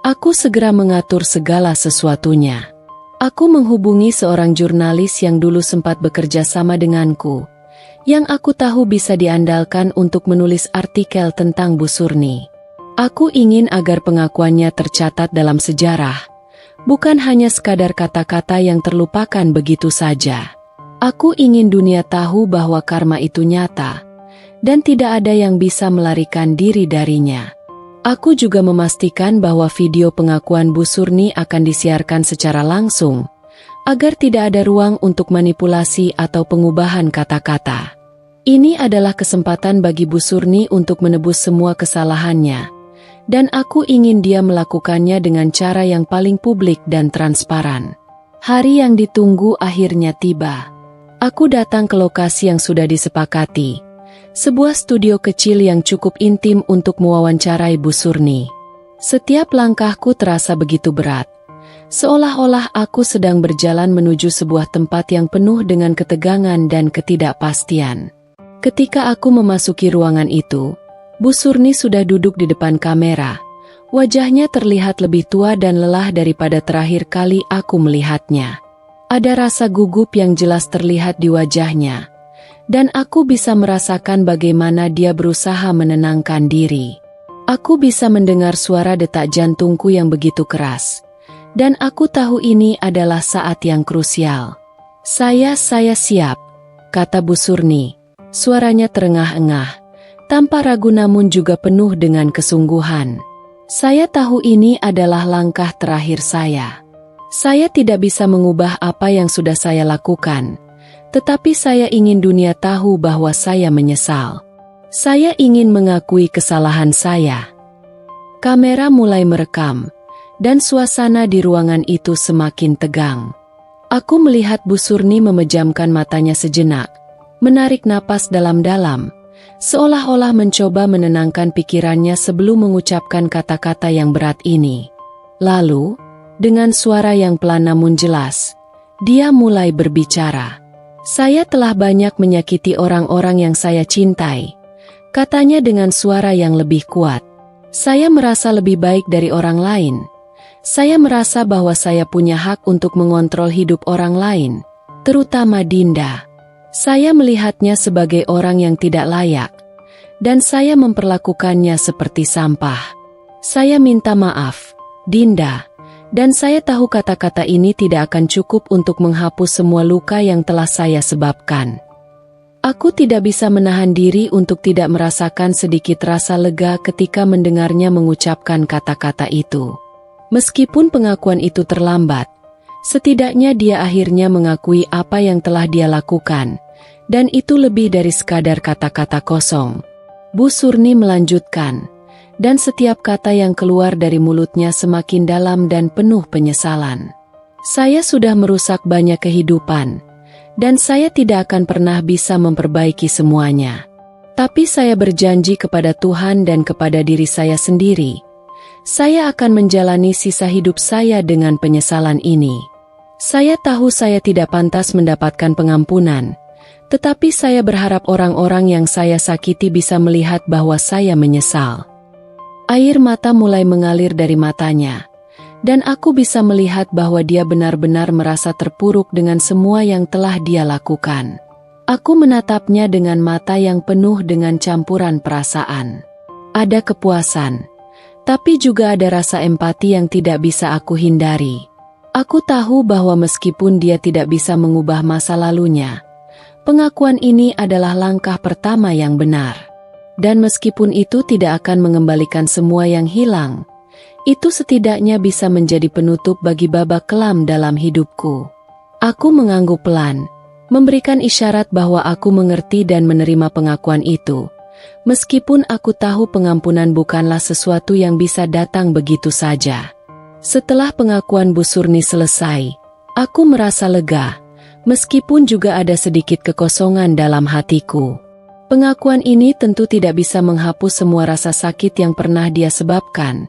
aku segera mengatur segala sesuatunya. Aku menghubungi seorang jurnalis yang dulu sempat bekerja sama denganku, yang aku tahu bisa diandalkan untuk menulis artikel tentang Bu Surni. Aku ingin agar pengakuannya tercatat dalam sejarah, Bukan hanya sekadar kata-kata yang terlupakan begitu saja. Aku ingin dunia tahu bahwa karma itu nyata, dan tidak ada yang bisa melarikan diri darinya. Aku juga memastikan bahwa video pengakuan Bu Surni akan disiarkan secara langsung, agar tidak ada ruang untuk manipulasi atau pengubahan kata-kata. Ini adalah kesempatan bagi Bu Surni untuk menebus semua kesalahannya, dan aku ingin dia melakukannya dengan cara yang paling publik dan transparan. Hari yang ditunggu akhirnya tiba. Aku datang ke lokasi yang sudah disepakati, sebuah studio kecil yang cukup intim untuk mewawancarai Bu Surni. Setiap langkahku terasa begitu berat, seolah-olah aku sedang berjalan menuju sebuah tempat yang penuh dengan ketegangan dan ketidakpastian. Ketika aku memasuki ruangan itu, Bu Surni sudah duduk di depan kamera. Wajahnya terlihat lebih tua dan lelah daripada terakhir kali aku melihatnya. Ada rasa gugup yang jelas terlihat di wajahnya, dan aku bisa merasakan bagaimana dia berusaha menenangkan diri. Aku bisa mendengar suara detak jantungku yang begitu keras, dan aku tahu ini adalah saat yang krusial. Saya siap, kata Bu Surni. Suaranya terengah-engah, tanpa ragu namun juga penuh dengan kesungguhan. Saya tahu ini adalah langkah terakhir saya. Saya tidak bisa mengubah apa yang sudah saya lakukan, tetapi saya ingin dunia tahu bahwa saya menyesal. Saya ingin mengakui kesalahan saya. Kamera mulai merekam, dan suasana di ruangan itu semakin tegang. Aku melihat Bu Surni memejamkan matanya sejenak, menarik napas dalam-dalam, seolah-olah mencoba menenangkan pikirannya sebelum mengucapkan kata-kata yang berat ini. Lalu, dengan suara yang pelan namun jelas, dia mulai berbicara. Saya telah banyak menyakiti orang-orang yang saya cintai, katanya dengan suara yang lebih kuat. Saya merasa lebih baik dari orang lain. Saya merasa bahwa saya punya hak untuk mengontrol hidup orang lain, terutama Dinda. Saya melihatnya sebagai orang yang tidak layak, dan saya memperlakukannya seperti sampah. Saya minta maaf, Dinda, dan saya tahu kata-kata ini tidak akan cukup untuk menghapus semua luka yang telah saya sebabkan. Aku tidak bisa menahan diri untuk tidak merasakan sedikit rasa lega ketika mendengarnya mengucapkan kata-kata itu. Meskipun pengakuan itu terlambat, setidaknya dia akhirnya mengakui apa yang telah dia lakukan. Dan itu lebih dari sekadar kata-kata kosong. Bu Surni melanjutkan, dan setiap kata yang keluar dari mulutnya semakin dalam dan penuh penyesalan. Saya sudah merusak banyak kehidupan, dan saya tidak akan pernah bisa memperbaiki semuanya. Tapi saya berjanji kepada Tuhan dan kepada diri saya sendiri, saya akan menjalani sisa hidup saya dengan penyesalan ini. Saya tahu saya tidak pantas mendapatkan pengampunan, tetapi saya berharap orang-orang yang saya sakiti bisa melihat bahwa saya menyesal. Air mata mulai mengalir dari matanya, dan aku bisa melihat bahwa dia benar-benar merasa terpuruk dengan semua yang telah dia lakukan. Aku menatapnya dengan mata yang penuh dengan campuran perasaan. Ada kepuasan, tapi juga ada rasa empati yang tidak bisa aku hindari. Aku tahu bahwa meskipun dia tidak bisa mengubah masa lalunya, pengakuan ini adalah langkah pertama yang benar. Dan meskipun itu tidak akan mengembalikan semua yang hilang, itu setidaknya bisa menjadi penutup bagi babak kelam dalam hidupku. Aku mengangguk pelan, memberikan isyarat bahwa aku mengerti dan menerima pengakuan itu. Meskipun aku tahu pengampunan bukanlah sesuatu yang bisa datang begitu saja. Setelah pengakuan Bu Surni selesai, aku merasa lega. Meskipun juga ada sedikit kekosongan dalam hatiku. Pengakuan ini tentu tidak bisa menghapus semua rasa sakit yang pernah dia sebabkan.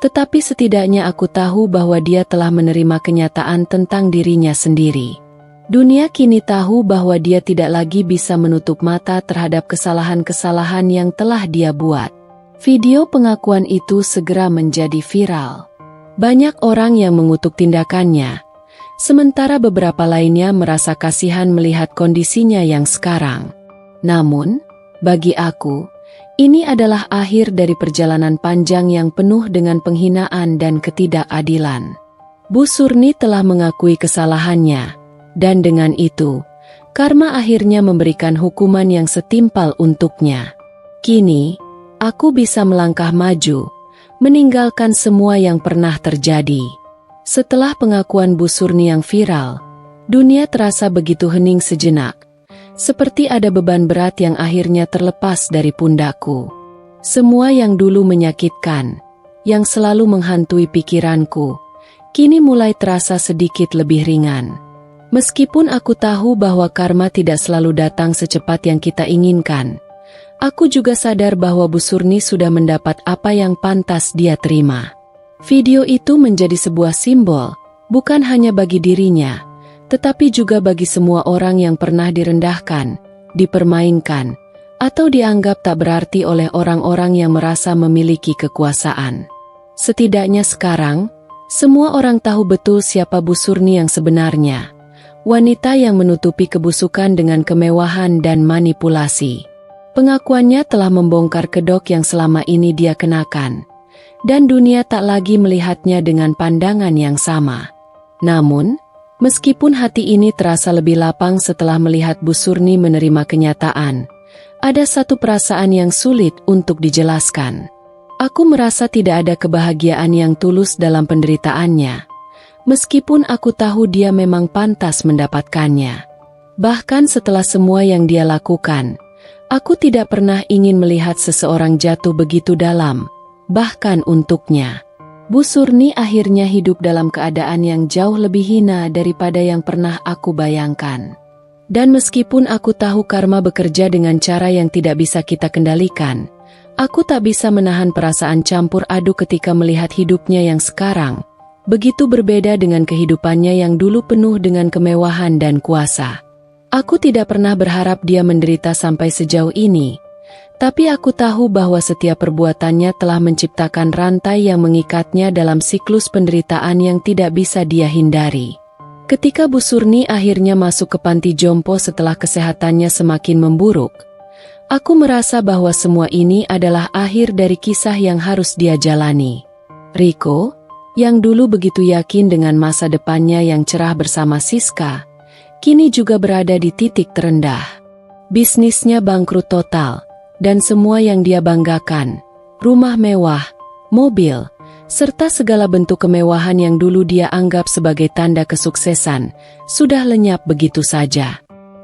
Tetapi setidaknya aku tahu bahwa dia telah menerima kenyataan tentang dirinya sendiri. Dunia kini tahu bahwa dia tidak lagi bisa menutup mata terhadap kesalahan-kesalahan yang telah dia buat. Video pengakuan itu segera menjadi viral. Banyak orang yang mengutuk tindakannya, sementara beberapa lainnya merasa kasihan melihat kondisinya yang sekarang. Namun, bagi aku, ini adalah akhir dari perjalanan panjang yang penuh dengan penghinaan dan ketidakadilan. Bu Surni telah mengakui kesalahannya, dan dengan itu, karma akhirnya memberikan hukuman yang setimpal untuknya. Kini, aku bisa melangkah maju, meninggalkan semua yang pernah terjadi. Setelah pengakuan Bu Surni yang viral, dunia terasa begitu hening sejenak, seperti ada beban berat yang akhirnya terlepas dari pundakku. Semua yang dulu menyakitkan, yang selalu menghantui pikiranku, kini mulai terasa sedikit lebih ringan. Meskipun aku tahu bahwa karma tidak selalu datang secepat yang kita inginkan, aku juga sadar bahwa Bu Surni sudah mendapat apa yang pantas dia terima. Video itu menjadi sebuah simbol, bukan hanya bagi dirinya, tetapi juga bagi semua orang yang pernah direndahkan, dipermainkan, atau dianggap tak berarti oleh orang-orang yang merasa memiliki kekuasaan. Setidaknya sekarang, semua orang tahu betul siapa Bu Surni yang sebenarnya. Wanita yang menutupi kebusukan dengan kemewahan dan manipulasi. Pengakuannya telah membongkar kedok yang selama ini dia kenakan. Dan dunia tak lagi melihatnya dengan pandangan yang sama. Namun, meskipun hati ini terasa lebih lapang setelah melihat Bu Surni menerima kenyataan, ada satu perasaan yang sulit untuk dijelaskan. Aku merasa tidak ada kebahagiaan yang tulus dalam penderitaannya, meskipun aku tahu dia memang pantas mendapatkannya. Bahkan setelah semua yang dia lakukan, aku tidak pernah ingin melihat seseorang jatuh begitu dalam, bahkan untuknya. Bu Surni akhirnya hidup dalam keadaan yang jauh lebih hina daripada yang pernah aku bayangkan. Dan meskipun aku tahu karma bekerja dengan cara yang tidak bisa kita kendalikan, aku tak bisa menahan perasaan campur aduk ketika melihat hidupnya yang sekarang begitu berbeda dengan kehidupannya yang dulu penuh dengan kemewahan dan kuasa. Aku tidak pernah berharap dia menderita sampai sejauh ini, tapi aku tahu bahwa setiap perbuatannya telah menciptakan rantai yang mengikatnya dalam siklus penderitaan yang tidak bisa dia hindari. Ketika Bu Surni akhirnya masuk ke panti jompo setelah kesehatannya semakin memburuk, aku merasa bahwa semua ini adalah akhir dari kisah yang harus dia jalani. Riko, yang dulu begitu yakin dengan masa depannya yang cerah bersama Siska, kini juga berada di titik terendah. Bisnisnya bangkrut total, dan semua yang dia banggakan, rumah mewah, mobil, serta segala bentuk kemewahan yang dulu dia anggap sebagai tanda kesuksesan, sudah lenyap begitu saja.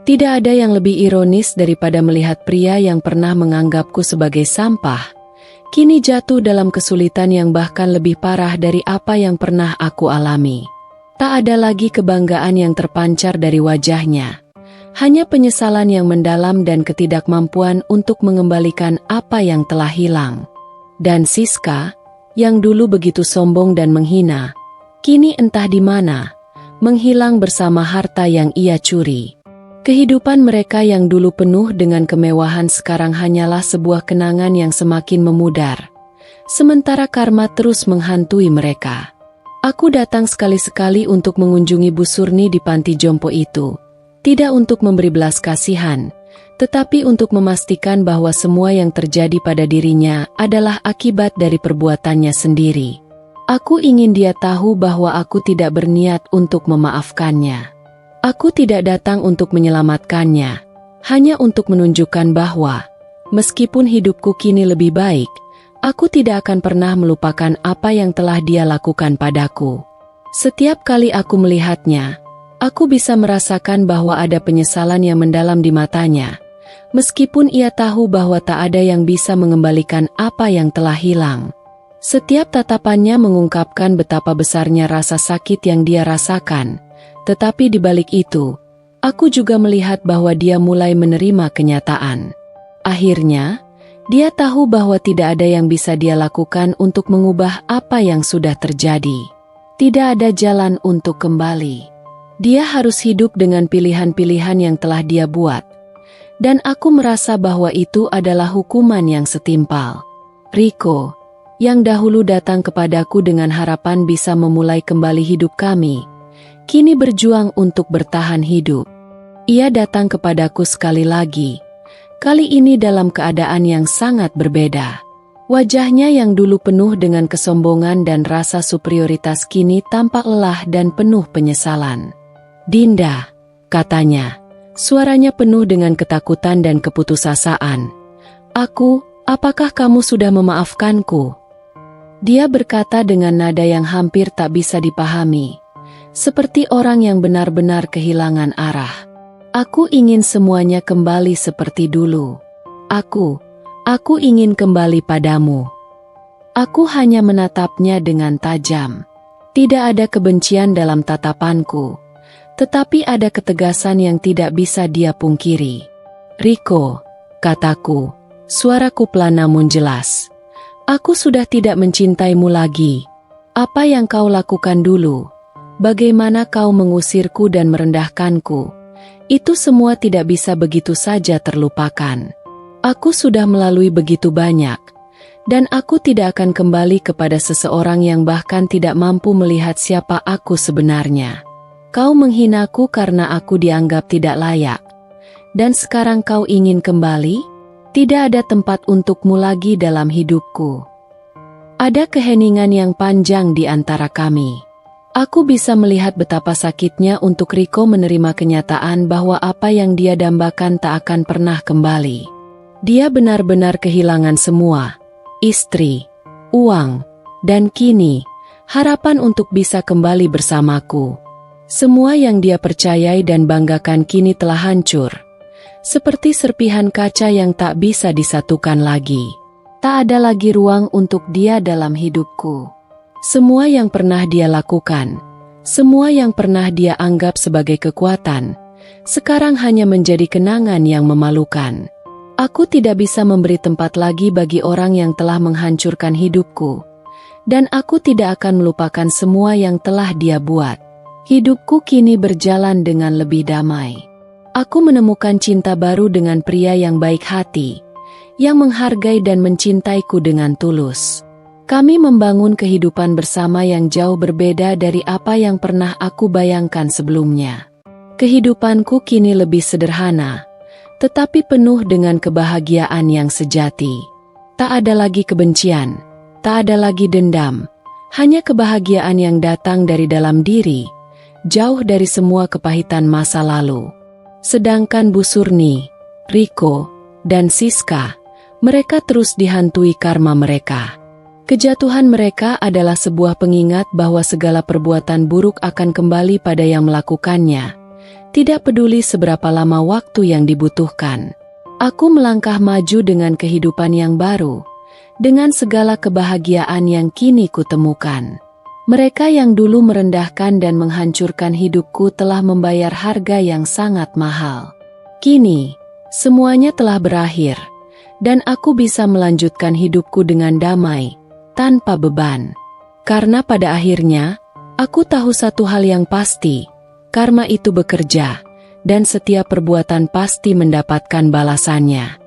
Tidak ada yang lebih ironis daripada melihat pria yang pernah menganggapku sebagai sampah, kini jatuh dalam kesulitan yang bahkan lebih parah dari apa yang pernah aku alami. Tak ada lagi kebanggaan yang terpancar dari wajahnya, hanya penyesalan yang mendalam dan ketidakmampuan untuk mengembalikan apa yang telah hilang. Dan Siska, yang dulu begitu sombong dan menghina, kini entah di mana, menghilang bersama harta yang ia curi. Kehidupan mereka yang dulu penuh dengan kemewahan sekarang hanyalah sebuah kenangan yang semakin memudar. Sementara karma terus menghantui mereka. Aku datang sekali-sekali untuk mengunjungi Bu Surni di panti jompo itu. Tidak untuk memberi belas kasihan, tetapi untuk memastikan bahwa semua yang terjadi pada dirinya adalah akibat dari perbuatannya sendiri. Aku ingin dia tahu bahwa aku tidak berniat untuk memaafkannya. Aku tidak datang untuk menyelamatkannya, hanya untuk menunjukkan bahwa, meskipun hidupku kini lebih baik, aku tidak akan pernah melupakan apa yang telah dia lakukan padaku. Setiap kali aku melihatnya, aku bisa merasakan bahwa ada penyesalan yang mendalam di matanya, meskipun ia tahu bahwa tak ada yang bisa mengembalikan apa yang telah hilang. Setiap tatapannya mengungkapkan betapa besarnya rasa sakit yang dia rasakan. Tetapi di balik itu, aku juga melihat bahwa dia mulai menerima kenyataan. Akhirnya, dia tahu bahwa tidak ada yang bisa dia lakukan untuk mengubah apa yang sudah terjadi. Tidak ada jalan untuk kembali. Dia harus hidup dengan pilihan-pilihan yang telah dia buat. Dan aku merasa bahwa itu adalah hukuman yang setimpal. Riko, yang dahulu datang kepadaku dengan harapan bisa memulai kembali hidup kami, kini berjuang untuk bertahan hidup. Ia datang kepadaku sekali lagi, kali ini dalam keadaan yang sangat berbeda. Wajahnya yang dulu penuh dengan kesombongan dan rasa superioritas kini tampak lelah dan penuh penyesalan. "Dinda," katanya, suaranya penuh dengan ketakutan dan keputusasaan. Apakah kamu sudah memaafkanku?" Dia berkata dengan nada yang hampir tak bisa dipahami, seperti orang yang benar-benar kehilangan arah. "Aku ingin semuanya kembali seperti dulu. Aku ingin kembali padamu." Aku hanya menatapnya dengan tajam. Tidak ada kebencian dalam tatapanku, tetapi ada ketegasan yang tidak bisa dia pungkiri. "Riko," kataku, suaraku pelan namun jelas. "Aku sudah tidak mencintaimu lagi. Apa yang kau lakukan dulu, bagaimana kau mengusirku dan merendahkanku, itu semua tidak bisa begitu saja terlupakan. Aku sudah melalui begitu banyak, dan aku tidak akan kembali kepada seseorang yang bahkan tidak mampu melihat siapa aku sebenarnya. Kau menghinaku karena aku dianggap tidak layak, dan sekarang kau ingin kembali? Tidak ada tempat untukmu lagi dalam hidupku." Ada keheningan yang panjang di antara kami. Aku bisa melihat betapa sakitnya untuk Riko menerima kenyataan bahwa apa yang dia dambakan tak akan pernah kembali. Dia benar-benar kehilangan semua, istri, uang, dan kini, harapan untuk bisa kembali bersamaku. Semua yang dia percayai dan banggakan kini telah hancur, seperti serpihan kaca yang tak bisa disatukan lagi. Tak ada lagi ruang untuk dia dalam hidupku. Semua yang pernah dia lakukan, semua yang pernah dia anggap sebagai kekuatan, sekarang hanya menjadi kenangan yang memalukan. Aku tidak bisa memberi tempat lagi bagi orang yang telah menghancurkan hidupku, dan aku tidak akan melupakan semua yang telah dia buat. Hidupku kini berjalan dengan lebih damai. Aku menemukan cinta baru dengan pria yang baik hati, yang menghargai dan mencintaiku dengan tulus. Kami membangun kehidupan bersama yang jauh berbeda dari apa yang pernah aku bayangkan sebelumnya. Kehidupanku kini lebih sederhana, tetapi penuh dengan kebahagiaan yang sejati. Tak ada lagi kebencian, tak ada lagi dendam, hanya kebahagiaan yang datang dari dalam diri, jauh dari semua kepahitan masa lalu. Sedangkan Bu Surni, Riko, dan Siska, mereka terus dihantui karma mereka. Kejatuhan mereka adalah sebuah pengingat bahwa segala perbuatan buruk akan kembali pada yang melakukannya. Tidak peduli seberapa lama waktu yang dibutuhkan. Aku melangkah maju dengan kehidupan yang baru, dengan segala kebahagiaan yang kini kutemukan. Mereka yang dulu merendahkan dan menghancurkan hidupku telah membayar harga yang sangat mahal. Kini, semuanya telah berakhir, dan aku bisa melanjutkan hidupku dengan damai, tanpa beban. Karena pada akhirnya, aku tahu satu hal yang pasti, karma itu bekerja, dan setiap perbuatan pasti mendapatkan balasannya.